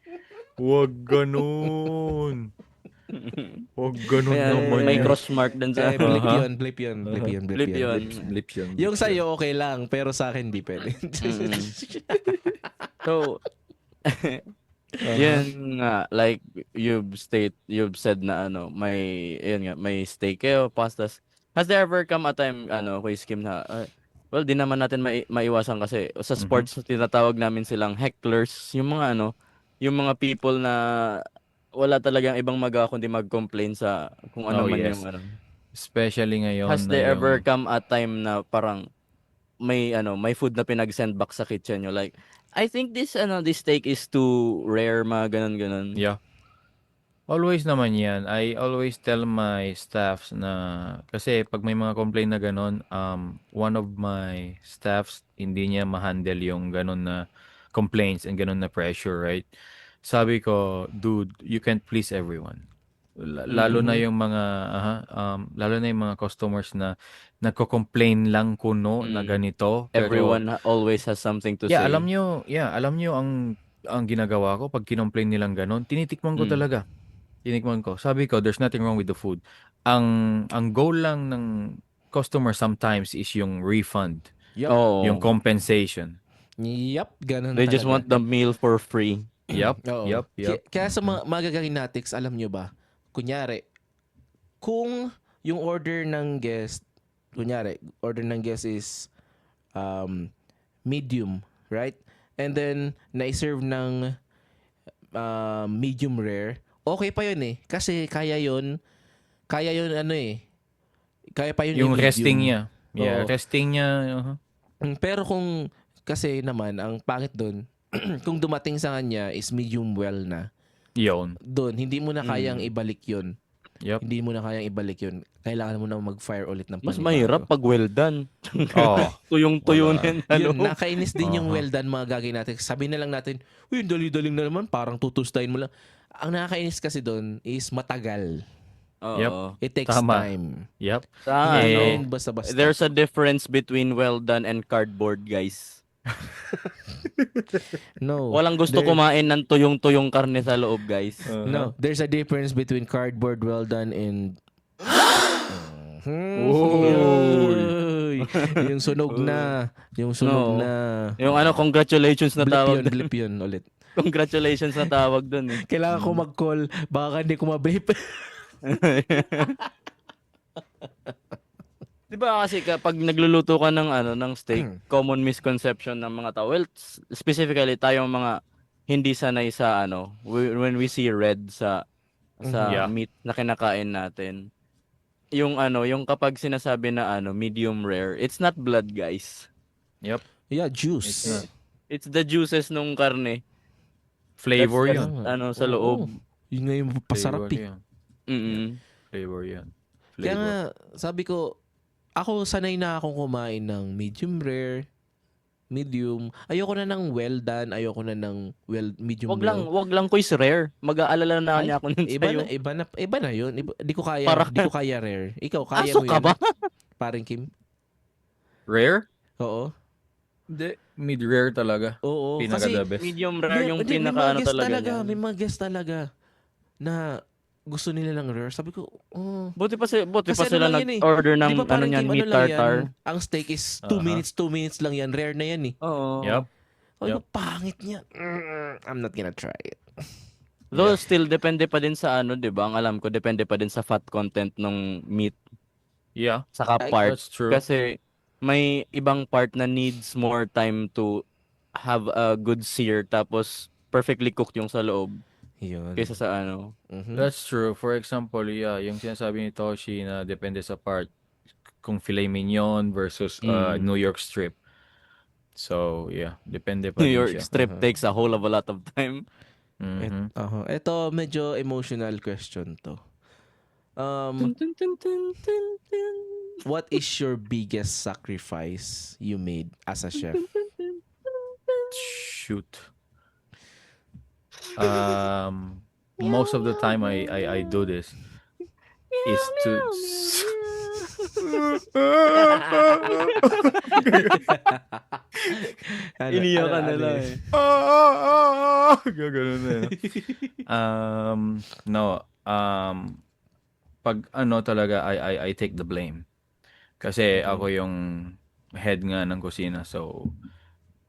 Wag ganun. Wag ganun Kaya, naman may yan. cross mark din sa Blip yun. Blip yun. Yung sa'yo okay lang, pero sa akin di pwede. So, yan nga, like you've said na may steak kayo, pastas. Has there ever come a time, Kuya Kim, na, well, di naman natin maiwasan kasi sa sports, tinatawag namin silang hecklers, yung mga people na wala talagang ibang magawa kundi mag-complain sa kung ano Oh, man yes. yung Especially ngayon Has na there yung... ever come a time na parang may food na pinag-send back sa kitchen nyo, like, I think this steak is too rare, mga ganun. Yeah. Always naman yan. I always tell my staffs na, kasi pag may mga complaint na ganun, one of my staffs, hindi niya ma-handle yung ganun na complaints and ganun na pressure, right? Sabi ko, dude, you can't please everyone. Lalo na Mm. yung mga lalo na yung mga customers na nagko-complain lang kuno na Mm. ganito, pero Everyone always has something to alam say. nyo, alam nyo ang ginagawa ko pag kinomplain nilang ganon, tinitikman ko Mm. talaga. Tinikman ko. Sabi ko, there's nothing wrong with the food. Ang goal lang ng customer sometimes is yung refund, Yup. yung Oo. compensation. Yup, ganun They just talaga. want the meal for free. Yup, Oo. yup. Kaya sa mga magaganatics, alam nyo ba, kunyari, kung yung order ng guest, order ng guest is medium, right? And then, na-serve ng medium rare, okay pa yun eh. Kasi kaya yun ano eh. Kaya pa yun Yung i-medium. resting niya. Yeah, Oo. resting niya. Pero kung, kasi naman, ang pangit dun, kung dumating sa kanya is medium well na, Yun. doon, hindi mo na kayang ibalik yun. Yup. Hindi mo na kayang ibalik yun. Kailangan mo na mag-fire ulit ng Mas panibago. mahirap pag well done. Oh. Tuyong-tuyo Wala. na yung Yun, loob. nakainis din yung Aha. well done mga gagawin natin. Sabi na lang natin, uy, dali-daling na naman, parang tutustahin mo lang. Ang nakakainis kasi doon is matagal. Oo. It takes Tama. time. Yup. Sa Hindi ano, yun basta-basta. there's a difference between well done and cardboard, guys. No. Walang gusto There- kumain ng tuyong-tuyong karne sa loob, guys. No, there's a difference between cardboard well done and Uy. yung sunog na. Yung sunog No. na. Yung ano, congratulations na tawag doon. Blip yun ulit. Congratulations na tawag doon eh. Kailangan ko mag-call. Baka hindi ko ma-blip. Di ba kasi kapag nagluluto ka ng ano ng steak, common misconception ng mga tao. Well, specifically tayong mga hindi sanay sa ano, when we see red sa Yeah. meat na kinakain natin. Yung ano, yung kapag sinasabi na ano, medium rare, it's not blood, guys. Yup. Yeah, It's juice. not. It's the juices nung karne. Flavor That's yun. ano sa Oo. loob. Yun nga yung pasarap Flavor eh. yun. Mm. Flavor yan. Kaya Flavor. nga, sabi ko, ako sanay na akong kumain ng medium rare, medium. Ayoko na ng well done, ayoko na ng medium Wag lang quiz rare. Mag-aalala na Ay, niya ako nun Iba sa'yo. na, iba na yun. Di ko kaya, Para- di ko kaya rare. Ikaw, kaya Aso mo ka yan? ba? Paring Kim? Rare? Oo. Hindi. Mid-rare talaga. Oo. Pinaka Kasi, the best. Medium rare yung hindi, may pinaka mga ano guest talaga niya. May mga guest talaga na gusto nila ng rare. Sabi ko, oh. Buti pa Kasi sila ano lang yan eh. nag-order ng Di ba ano parang niyan, Kim, meat ano lang yan? tartar. Ang steak is 2 Aha. minutes lang yan. Rare na yan eh. Oo. Yup. Sabi ko, Yup. pangit niya. I'm not gonna try it. Though still depende pa din sa ano, 'di ba? Ang alam ko depende pa din sa fat content ng meat Yeah. saka Ay, part That's true. kasi may ibang part na needs more time to have a good sear tapos perfectly cooked yung sa loob Yun. kaysa sa ano. Mhm. That's true. For example, yung sinasabi ni Toshi na depende sa part kung filet mignon versus New York strip. So, yeah, depende pa New din York siya. strip takes a whole of a lot of time. Mhm. Ito, medyo emotional question to. Tun, tun, tun, tun, tun, tun. What is your biggest sacrifice you made as a chef? Shoot. Most of the time I do this is to Iniyak ka na lang eh. Gaganon na yun. No. Pag ano talaga, I take the blame. Kasi ako yung head nga ng kusina. So,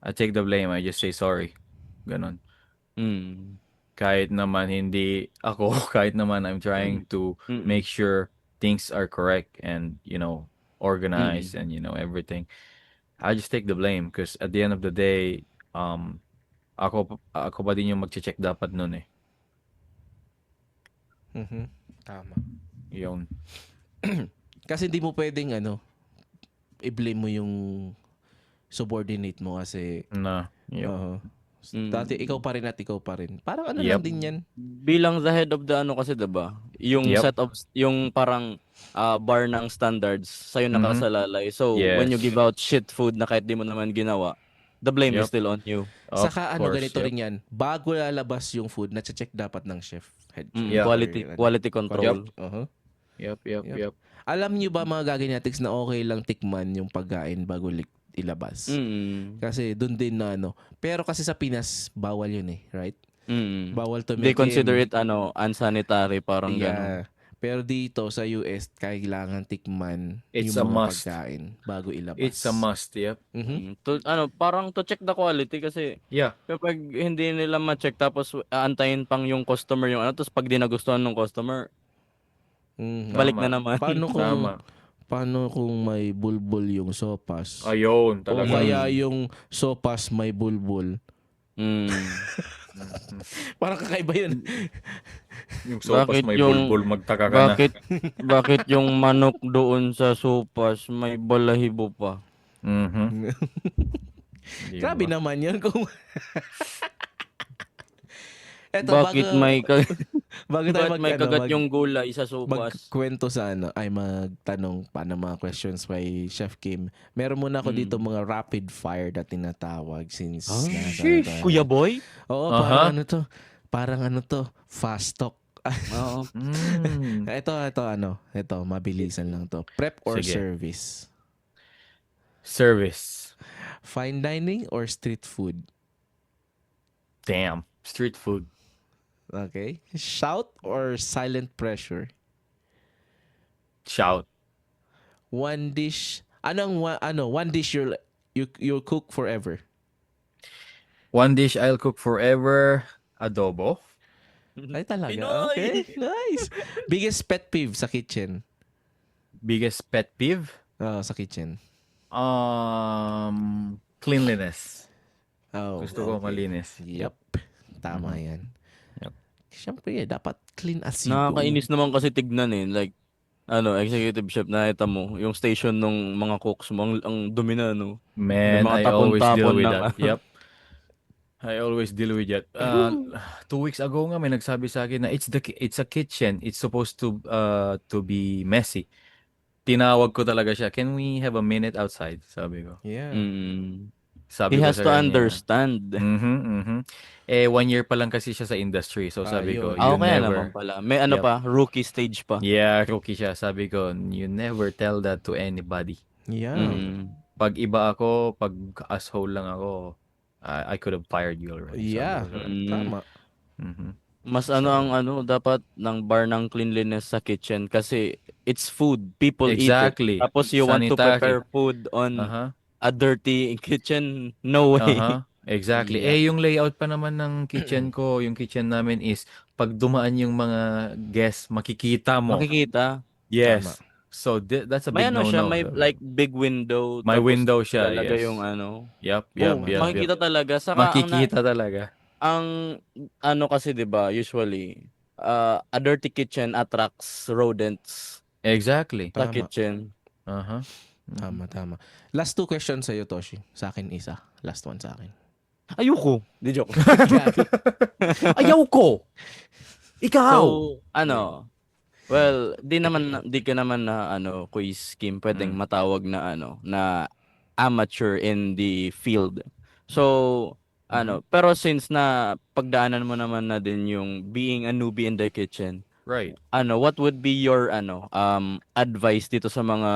I take the blame. I just say sorry. Ganon. Mm. Kahit naman hindi ako, kahit naman I'm trying to Mm-mm. make sure things are correct and, organized and, everything. I just take the blame because at the end of the day, ako pa din yung magche-check dapat nun eh. Mhm. Tama. Yun. Kasi hindi mo pwedeng i-blame mo yung subordinate mo kasi Yun. oo. Mm. Dati ikaw pa rin at ikaw pa rin. Parang ano Yep. lang din yan. Bilang the head of the ano kasi 'di ba? Yung Yep. set of yung parang bar ng standards sa'yo nakasalalay. So when you give out shit food na kahit di mo naman ginawa, the blame is Yep. still on you. Of Saka course, ganito yep. rin yan. Bago lalabas yung food, na-check dapat ng chef. Head chef. Yeah. Quality control. Uh-huh. Yep. Yep. Alam nyo ba mga gaganetics na okay lang tikman yung pagkain bago ilabas? Kasi doon din na Pero kasi sa Pinas, bawal yun right? Bawal to They consider it unsanitary, parang gano'n. Pero dito sa US, kailangan tikman It's yung a mga must. pagkain bago ilabas. It's a must, yep. Mhm. Parang to check the quality kasi Yeah. kapag hindi nila ma-check tapos aantayin pang yung customer yung tapos pag di nagustuhan ng customer, Mhm. balik Tama. na naman. Paano kung may bulbul yung sopas? Ayun, O talaga. kaya yung sopas may bulbul. Parang kakaiba yun. Yung sopas Bakit may yung- bulbul, magtaka ka na. Bakit yung manok doon sa sopas may balahibo pa? Mhm. Di Grabe ba? naman yun. Kung... Eto, Bakit may bago tayo bakit may kagat yung gulay sa sopas? magkwento sa ay magtanong pa ng mga questions kay Chef Kim. Meron muna ako dito mga rapid fire na tinatawag since nasa tayo. Kuya Boy? Oo, Aha. parang fast talk. Oo. Ito, mabilisan lang to. Prep or Sige. service? Service. Fine dining or street food? Damn. Street food. Okay. Shout or silent pressure? Shout. One dish. One dish you'll cook forever. One dish I'll cook forever, adobo. Ay talaga. Pinoy! Okay. Nice. Biggest pet peeve sa kitchen. Biggest pet peeve? Sa kitchen. Cleanliness. Oh, Gusto ko malinis. Yep. Tama yan. Yep. Siyempre, dapat clean as you go. Nakakainis naman kasi tignan like executive chef, nakita mo yung station ng mga cooks mo, ang dumi na, no? Man, May mga I always deal tapon-tapon with na. that. Yep. I always deal with that. 2 weeks ago nga may nagsabi sa akin na it's a kitchen. It's supposed to be messy. Tinawag ko talaga siya. Can we have a minute outside? Sabi ko. Yeah. Sabi He ko has sa to kanya. understand. 1 year pa lang kasi siya sa industry. So sabi ko, Ayun. you Kaya never. naman pala. May Yep. pa, rookie stage pa. Yeah, rookie siya. Sabi ko, you never tell that to anybody. Yeah. Pag iba ako, pag asshole lang ako, I could have fired you already. Yeah. Sabi ko. Tama. Mhm. Mas dapat ng bar ng cleanliness sa kitchen kasi it's food. People eat Exactly. it. Tapos you want to Sanitary. prepare food on Aha. a dirty kitchen? No way. Aha. Exactly. Yeah. Yung layout pa naman ng kitchen ko, yung kitchen namin is pag dumaan yung mga guests, makikita mo. Makikita. Yes. Tama. So that's a May big no-no. siya, may like big window. May tapos window siya, talaga yes. yung Yep. makikita talaga. Saka Makikita talaga. ang kasi 'di ba, usually a dirty kitchen attracts rodents Exactly. sa Tama. kitchen. Aha. Tama. Last 2 questions sa'yo, Toshi. Sa akin, isa. Last one sa akin. Ayoko. Di joke. Ayaw ko. Ikaw. So, well, di ka naman na quiz scheme pwedeng matawag na na amateur in the field. So, pero since na pagdaanan mo naman na din yung being a newbie in the kitchen, Right. what would be your advice dito sa mga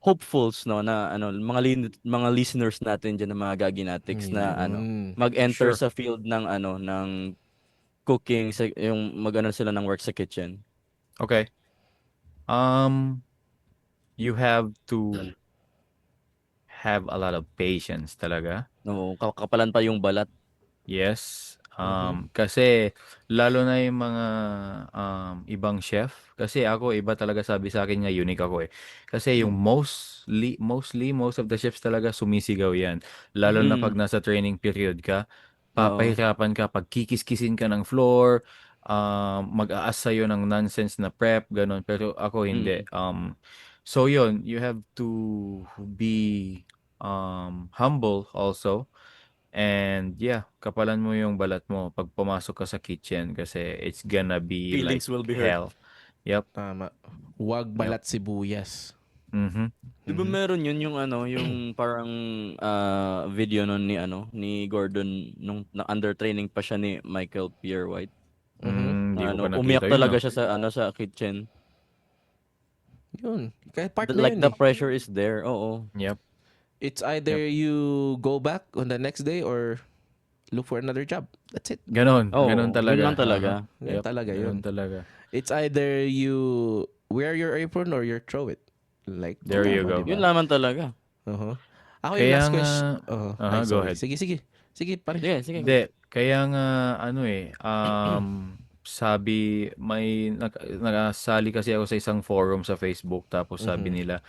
hopefuls na mga listeners natin diyan ng mga gaginatics na Yun. mag-enter Sure. sa field ng ng cooking, yung sila ng work sa kitchen. Okay. You have to have a lot of patience talaga. No, kapalan pa yung balat. Yes. Kasi lalo na yung mga ibang chef, kasi ako iba talaga, sabi sa akin nga unique ako eh. Kasi yung most of the chefs talaga sumisigaw yan. Lalo na pag nasa training period ka, papahirapan ka pag kikis-kisin ka ng floor, mag-aas sa'yo ng nonsense na prep, ganun. Pero ako hindi. So yun, you have to be humble also. And yeah, kapalan mo yung balat mo pag pumasok ka sa kitchen kasi it's gonna be Feelings like will be hurt. hell. Yep. Tama. Huwag balat sibuyas. Mhm. Di ba meron yun yung ano, yung parang video nun ni Gordon nung under training pa siya ni Michael Pierre White. Hindi Na ko pa umiyak nakita yun, talaga ah. siya sa kitchen. Yun. Kaya part na Like yun the eh. pressure is there. Oo. Yep. It's either you go back on the next day or look for another job. That's it. Ganon Oo, talaga. yun lang talaga. Yan Yep, talaga ganon yun. talaga. It's either you wear your apron or you throw it. Like, There you go. Yun laman talaga. Uh-huh. Ako yung Kaya last nga, question. Ay, go sorry. ahead. Sige, pare. Sige. Hindi, kaya nga sabi nagasali kasi ako sa isang forum sa Facebook, tapos sabi nila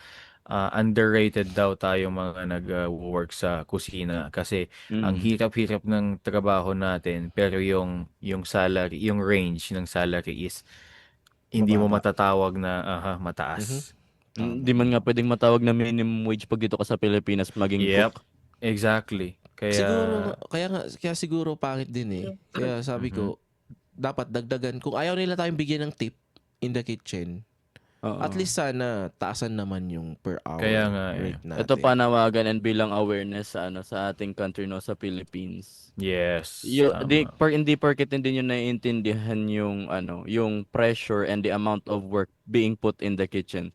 underrated daw tayo mga nag-work sa kusina kasi ang hirap-hirap ng trabaho natin, pero yung salary, yung range ng salary is hindi mo Mababa. matatawag na mataas. Hindi man nga pwedeng matawag na minimum wage pag dito ka sa Pilipinas maging Yep, cook. exactly. Siguro, Kaya kaya siguro pangit din eh. Kaya sabi ko, dapat dagdagan. Kung ayaw nila tayong bigyan ng tip in the kitchen, Oo. at least sana taasan naman yung per hour Kaya nga rate natin. Ito panawagan and bilang awareness sa ating country sa Philippines. yes, Hindi tama. porket hindi nyo naiintindihan yung pressure and the amount of work being put in the kitchen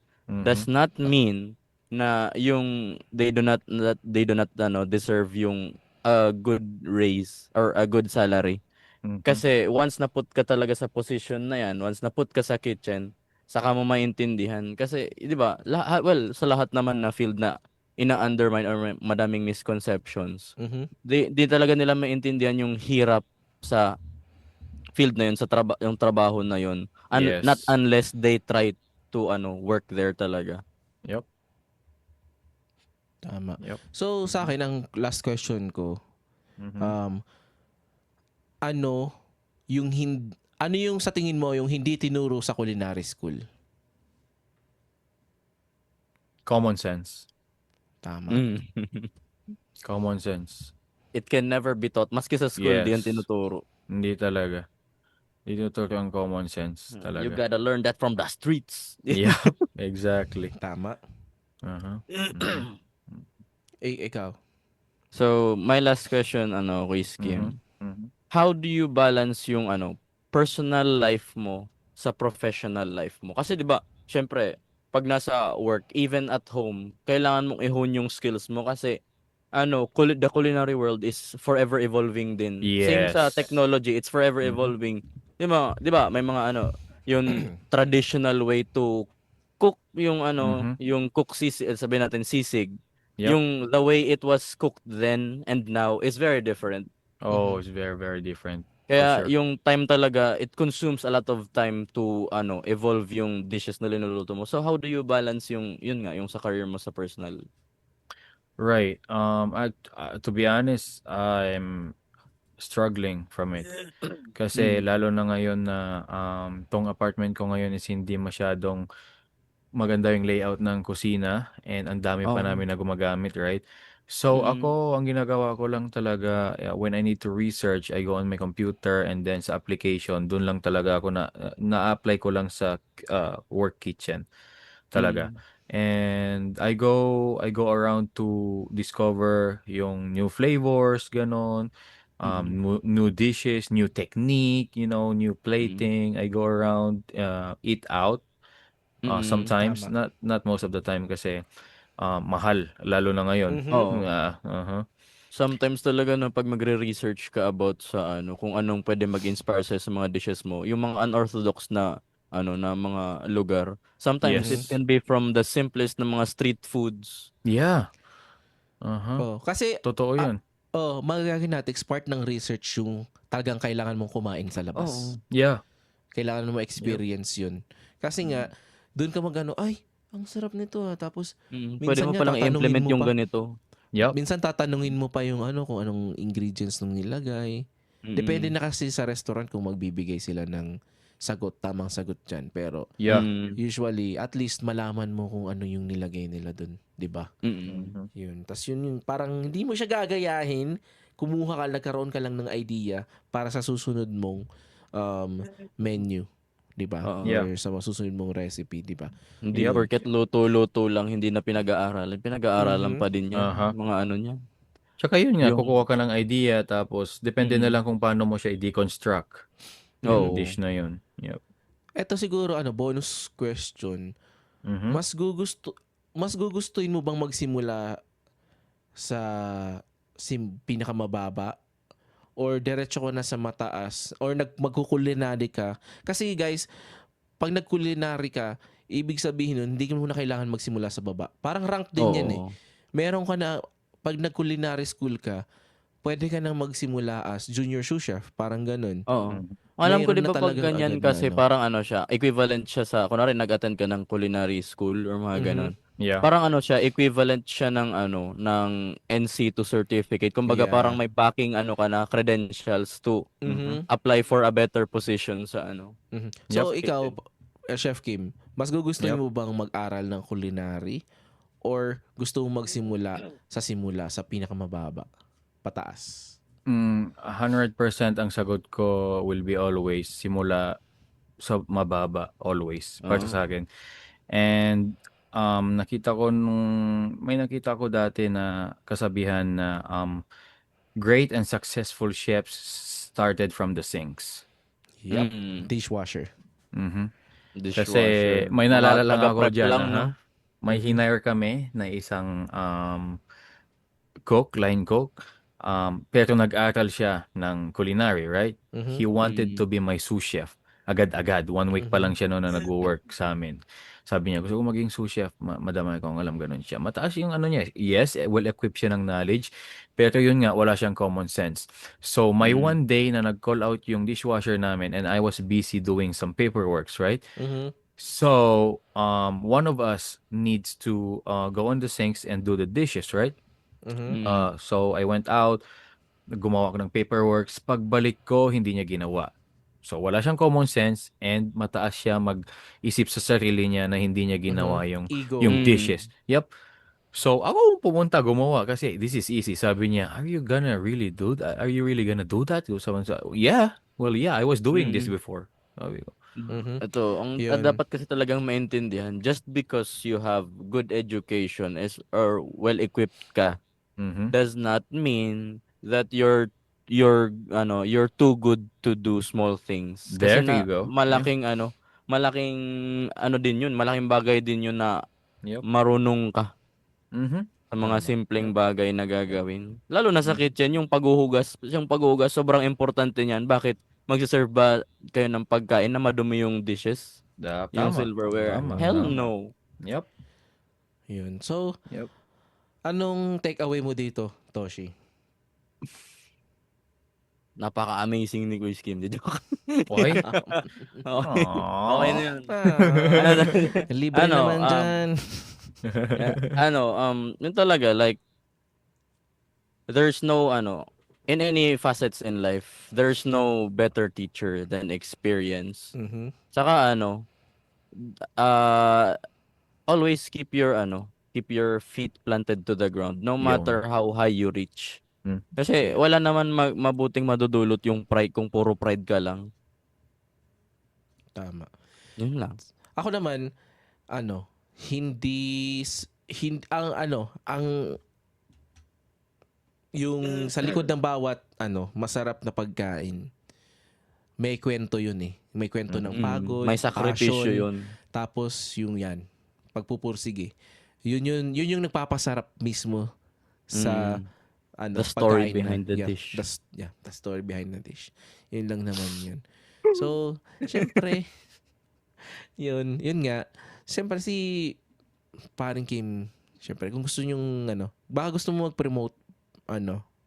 does Mhm. not mean na yung they do not deserve yung a good raise or a good salary. Mhm. Kasi once na put ka talaga sa position na yan, once na put ka sa kitchen, saka mo maintindihan. Kasi, di ba, sa lahat naman na field na ina-undermine or madaming misconceptions, Mhm. di talaga nila maintindihan yung hirap sa field na yun, yung trabaho na yun. Not Yes. unless they try to work there talaga. Yep. Tama. Yep. So, sa akin, ang last question ko, Mhm. ano yung sa tingin mo yung hindi tinuro sa culinary school? Common sense. Tama. Common sense. It can never be taught. Maski sa school, di yan Yes. tinuturo. Hindi talaga. Hindi totoo ang common sense You talaga. gotta learn that from the streets. Yeah, exactly. Tama. Mhm. Ikaw. So, my last question, Quiz Kim. How do you balance yung personal life mo sa professional life mo? Kasi 'di ba, syempre, pag nasa work, even at home, kailangan mong i-hone yung skills mo kasi the culinary world is forever evolving din. Same sa Yes. technology, it's forever Mhm. evolving. 'Di ba, may mga yung traditional way to cook yung Mhm. yung cook sabihin natin sisig. Yep. Yung the way it was cooked then and now is very different. Oh, it's very, very different. Kaya For sure. yung time talaga, it consumes a lot of time to evolve yung dishes na linuluto mo. So how do you balance yung sa career mo sa personal? Right. To be honest, I'm struggling from it. Kasi lalo na ngayon na tong apartment ko ngayon is hindi masyadong maganda yung layout ng kusina, and ang dami pa namin na gumagamit, right? So ako, ang ginagawa ko lang talaga, when I need to research, I go on my computer, and then sa application, dun lang talaga ako na-apply ko lang sa work kitchen talaga. And I go around to discover yung new flavors, ganon, new dishes, new technique, new plating. I go around, eat out. Sometimes, Tama. not most of the time kasi mahal, lalo na ngayon. Oo. Sometimes Sometimes talaga pag magre-research ka about sa kung anong pwede mag-inspire sa mga dishes mo, yung mga unorthodox na na mga lugar. Sometimes it Yes. can be from the simplest na mga street foods. Yeah. Kasi Totoo yun. magagawin natin part ng research yung talagang kailangan mong kumain sa labas. Yeah. Kailangan mo experience yun. Kasi nga, doon ka ay, ang sarap nito Tapos, Pwede mo minsan nga palang tatanungin i-implement mo yung pa. ganito. Yup. Minsan tatanungin mo pa yung kung anong ingredients nung nilagay. Depende na kasi sa restaurant kung magbibigay sila ng tamang sagot dyan. Pero, Yeah. usually, at least malaman mo kung ano yung nilagay nila dun. 'Di ba? Mhm. Yun. Tapos yun yung parang hindi mo siya gagayahin. Nagkaroon ka lang ng idea para sa susunod mong menu. di ba? Oo. Yeah. Or sa masusunod mong recipe, di ba? Hindi Yep. porket luto-luto lang, hindi na pinag-aaralan. Pinag-aaralan Mhm. pa din yan. Aha. Mga ano niya. Tsaka yun nga, Yung, kukuha ka ng idea tapos depende na mm, lang kung paano mo siya i-deconstruct yung oo. dish na yun. Yep. Ito siguro bonus question. Mhm. Mas gugustuhin mo bang magsimula sa pinakamababa or diretso ko na sa mataas or magkukulinary ka? Kasi guys, pag nagkulinary ka, ibig sabihin nun, hindi mo na kailangan magsimula sa baba. Parang rank din yan eh. Oo. Meron ka na, pag nag-culinary school ka, pwede ka nang magsimula as junior sous chef, parang ganun. Oo. Mhm. Alam ko, Mayroon di na ba pag talagang ganyan agad na kasi parang ano siya, equivalent siya sa, kunwari nag-attend ka ng culinary school or mga Mhm. ganon. Yeah. Parang ano siya, equivalent siya ng ng NC2 certificate. Kumbaga parang Yeah. may backing ka na, credentials to Mhm. apply for a better position sa Mhm. Yep. So ikaw, kitchen. Chef Kim, mas gugustuhin Yep. mo bang mag-aral ng culinary or gusto mo magsimula sa pinakamababa, pataas? 100% ang sagot ko will be always simula sa mababa, always, para Oo. sa akin. And may nakita ko dati na kasabihan na great and successful chefs started from the sinks. Yep. Mm. Dishwasher. Mhm. Kasi Dishwasher. may Mga naalala lang ako taga-prep dyan, lang, no? may Mhm. hinire kami na isang line cook. Pero nag-aral siya ng culinary, right? Mhm. He wanted to Mm. be my sous chef. Agad-agad. 1 week pa lang Mhm. siya noon na nag-work sa amin. Sabi niya, gusto ko maging sous chef. Madama ko ang alam, ganun siya. Mataas yung ano niya. Yes, well-equipped siya ng knowledge. Pero yun nga, wala siyang common sense. So, may Mm. one day na nag-call out yung dishwasher namin and I was busy doing some paperworks, right? Mhm. So, one of us needs to go on the sinks and do the dishes, right? Mhm. Mm. So, I went out, gumawa ako ng paperworks. Pagbalik ko, hindi niya ginawa. So, wala siyang common sense and mataas siya mag-isip sa sarili niya na hindi niya ginawa Mhm. yung Ego. yung Mm. dishes. Yep. So, ako pumunta, gumawa kasi this is easy. Sabi niya, are you gonna really do that? Are you really gonna do that? Sabi sa, yeah. Well, yeah, I was doing this Mm. before. Sabi ko. Mhm. Ito, Yun. dapat kasi talagang maintindihan, just because you have good education or well-equipped ka, Mhm. does not mean that you're too good to do small things. Kasi There you go. Yeah. malaking din yun, malaking bagay din yun na Yep. marunong ka Mhm. sa mga Tama. simpleng Yep. bagay na gagawin. Lalo na sa Mm. kitchen, yung paghuhugas sobrang importante niyan. Bakit? Magse-serve ba kayo ng pagkain na madumi yung dishes? Yung Tama. silverware? Tama. Hell Tama. no. Yep. Yun. So, Yep. anong take away mo dito, Toshi? Napaka-amazing ni Kuya Kim. Di joke. Okay. Okay. Okay na yun. Ah, libre Ano, naman dyan. yun talaga, like, there's no, in any facets in life, there's no better teacher than experience. Mhm. Saka, always keep your feet planted to the ground, no Yung. matter how high you reach. Mm. Kasi wala naman mabuting madudulot yung pride kung puro pride ka lang. Tama. Yun lang. Ako naman, yung sa likod ng bawat masarap na pagkain, may kwento yun eh. May kwento ng pagod, May sakripisyo passion, yun. tapos yung pagpupursige. Yun yung nagpapasarap mismo sa The story pagkain behind the yeah, dish. The story behind the dish. Yun lang naman yun. So, syempre, yun nga. Syempre si Paring Kim, syempre kung gusto nyong baka gusto mo mag-promote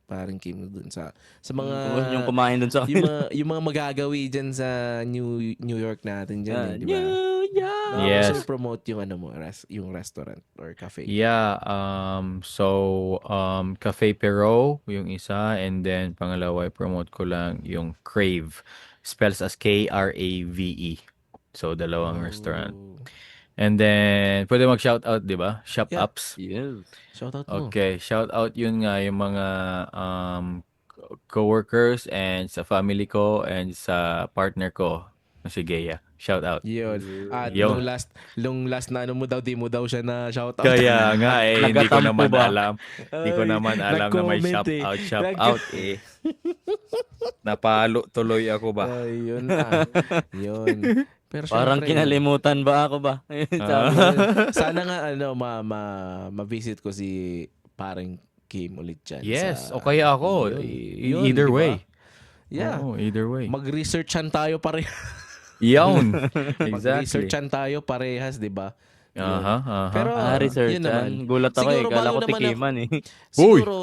Paring Kim dun sa mga Yung kumain dun sa yung mga magagawi diyan sa New York natin diyan, di ba? New York. Baka Yes. gusto mo promote yung yung restaurant or cafe. Yeah, so Cafe Pero yung isa and then pangalawa i-promote ko lang yung Crave. Spells as Krave. So dalawang restaurant. Oh. And then pwede mag-shoutout, 'di ba? Shop Yeah. Ups. Yes. Shout out mo. Okay, shoutout yun nga yung mga coworkers and sa family ko and sa partner ko. Si Gea. Shout out. Yun. At Yun. nung last na ano mo daw, di mo daw siya na shoutout. Kaya nga hindi ko Nagatampo naman ba? alam. Hindi ko Ay, naman alam na may nag-comment shout eh. out eh. Napalo tuloy ako ba? Ay, yun yun. Pero Parang syempre, kinalimutan ba ako ba? Sabi ko, sana nga ano ma-visit ko si parang Kim ulit dyan. Yes, sa, o kaya ako. Yun, Either di ba? way. Yeah. Oo, either way. Mag-researchan tayo Yun. Exactly. Mag-researchan tayo parehas, di ba? Aha. Pero research. yun naman. Gulat ako Siguro Kala bago ko naman tikiman eh. Siguro,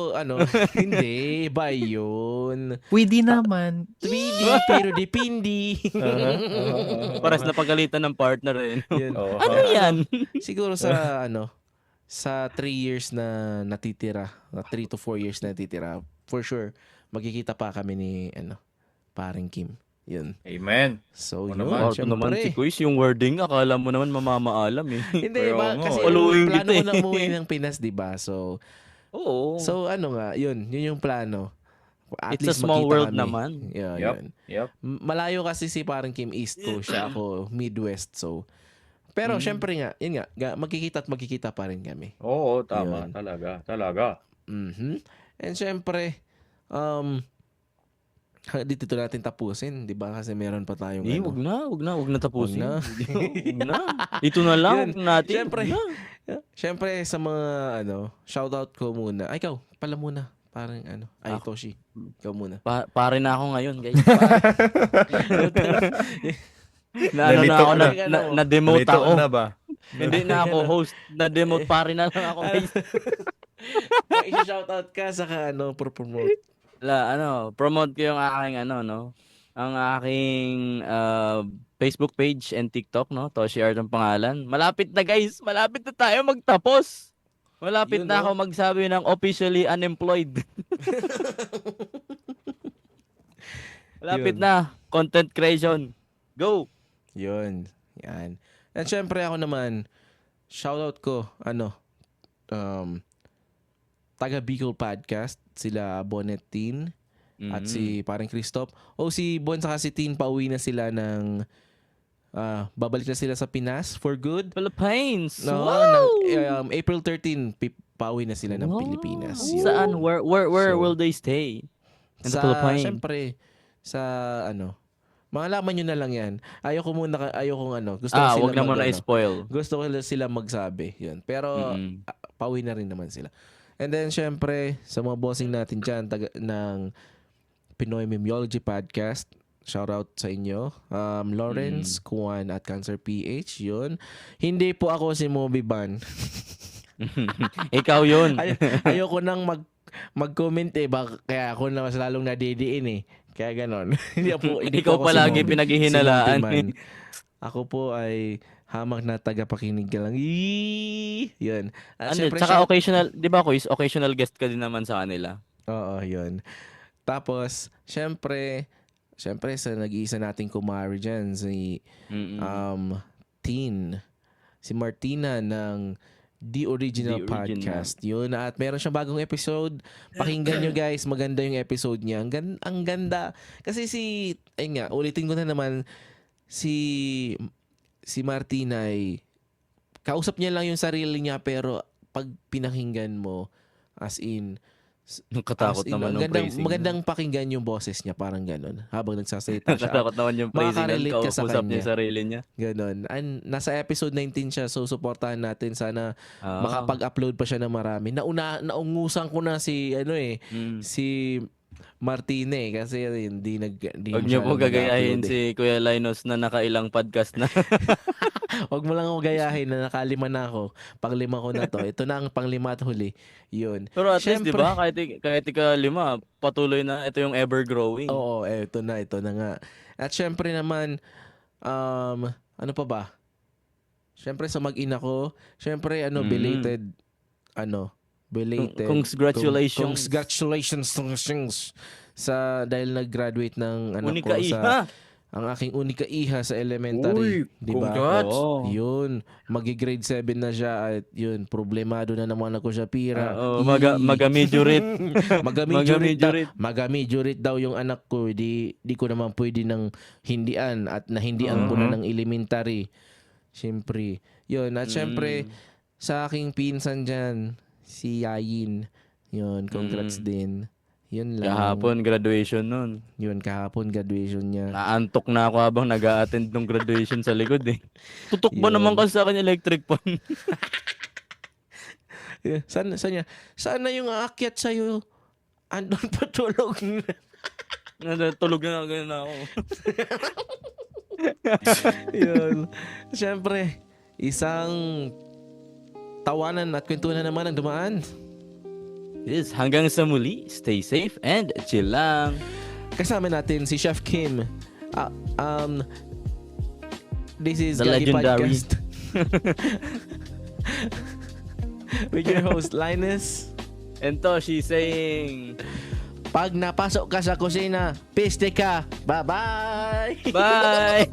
hindi, ba yun? Pwede naman. 3D, pero depindi. Pares na pagalitan ng partner eh. Yun. Ano yan? Siguro sa, sa 3 years na natitira, 3 to 4 years na natitira, for sure, magkikita pa kami ni, paring Kim. Yun. Amen. So, O yun, naman. Ito naman si syempre. Quiz, yung wording, akala mo naman mamamaalam eh. Hindi, Kaya ba? nga, Kasi following plano kita ko na eh. umuwi ng Pinas, di ba? So, Oo. yun yung plano. At It's a least small magkita world kami. naman. Yeah, Yep. yun. Yep. Malayo kasi si parang Kim East Coast, siya ako Midwest. So, pero syempre nga, yun nga, magkikita pa rin kami. Oo, tama. Yun. Talaga. And syempre, dito natin tapusin, di ba? Kasi meron pa tayong Eh, wag na tapusin. Wag Wag na. Ito na lang Yun. natin. Syempre. Wag na. Syempre sa mga shoutout ko muna. Ay, ikaw, pala muna. Parang Ako. Toshi. Ikaw muna. Pare na ako ngayon, guys. na ako, na-demote Nalito ako. na ba? Hindi na ako host. Na-demote pare na lang ako, guys. I-shoutout ka, saka promote. Promote ko yung aking ang aking Facebook page and TikTok, no? Toshi Art ang pangalan. Malapit na, guys. Malapit na tayo magtapos. Malapit Yun, na ako magsabi ng officially unemployed. Malapit Yun. na. Content creation. Go! Yun. Yan. And syempre ako naman, shoutout ko, taga Bicol Podcast, sila Bonnet Teen, at si parang Christoph. Si Bon saka si Teen, pauwi na sila ng, babalik na sila sa Pinas for good. Philippines! No, Wow! April 13, pauwi na sila ng Wow. Pilipinas. Yun. Saan? Where So, will they stay? In the Philippines? Syempre, sa malaman nyo na lang yan. Ayokong gusto ko sila Wag na muna i-spoil. gusto ko sila magsabi. Yun. Pero, pauwi na rin naman sila. And then, syempre, sa mga bossing natin dyan, ng Pinoy Memeology Podcast, shoutout sa inyo. Lawrence, Kuan, at Cancer PH, yun. Hindi po ako si Moby Ban. Ikaw yun. Ayoko nang mag-comment kaya ako na mas lalong nadidiin eh. Kaya ganon. hindi Ikaw po ako palagi si Moby. pinaghihinalaan. Si Moby Man. Ako po ay hamak na tagapakinig ka lang. Yun. At syempre, Tsaka occasional, di ba Quiz? Occasional guest ka din naman sa kanila. Oo, yun. Tapos, syempre sa nag-iisa nating kumari dyan, si Teen. Si Martina ng The Original The Original. Podcast. Yun. At meron siyang bagong episode. Pakinggan nyo guys. Maganda yung episode niya. Ang ganda. Kasi ulitin ko na naman, si Martina ay kausap niya lang yung sarili niya, pero pag pinakinggan mo, as in, Katakot naman ng praising. magandang pakinggan yung boses niya, parang ganon. Habang nagsasalita siya. Katakot naman yung praising. Makaka-relate ka sa Kausap niya kanya. yung sarili niya. Ganon. And nasa episode 19 siya, so supportahan natin. Sana makapag-upload pa siya ng marami. Naungusan ko na si si Martine kasi hindi Huwag niyo po gagayahin si Kuya Linus na nakailang podcast na. Huwag mo lang ako gayahin na nakalima na ako. Panglima ko na to. Ito na ang panglima at huli. Yun. Pero at least, di Syempre- ba, kahit ika-5, patuloy na ito yung ever-growing. Oo, ito na nga. At syempre naman, ano pa ba? Syempre sa mag-ina ko, syempre belated, Congratulations. Congratulations sa dahil nag-graduate ng anak Unika ko sa iha. ang aking unika iha sa elementary, di ba? Congrats! Oo. Yun, magi-grade 7 na siya at yun, problemado na naman ako sa pira. Oo, maga-majorate. Maga-majorate Maga-majorate daw yung anak ko. Di ko naman pwede ng hindian at nahindian ko na ng elementary. Siyempre. Yun, at siyempre, sa aking pinsan dyan, si Yayin. Yun, congrats din. Yun lang. Kahapon, graduation nun. Yun, kahapon graduation niya. Naantok na ako habang nag-a-attend ng graduation sa likod eh. Tutok ba Yun. naman kasi sa akin electric fan? Sana yung aakyat sa'yo, andun patulog na. Tulog na ganyan ako. Yun. Siyempre, isang tawanan at kwentuhan naman ang dumaan. Yes, hanggang sa muli, stay safe and chill lang. Kasama natin si Chef Kim. This is The Gagi legendary. Podcast. With your host, Linus. And Toshi saying, Pag napasok ka sa kusina, piste ka. Bye-bye! bye!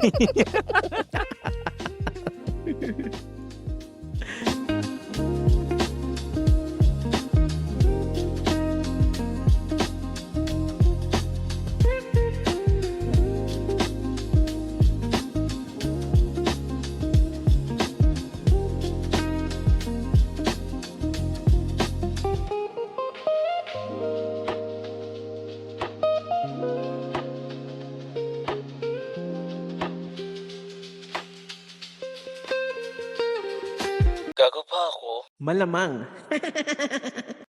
Malamang.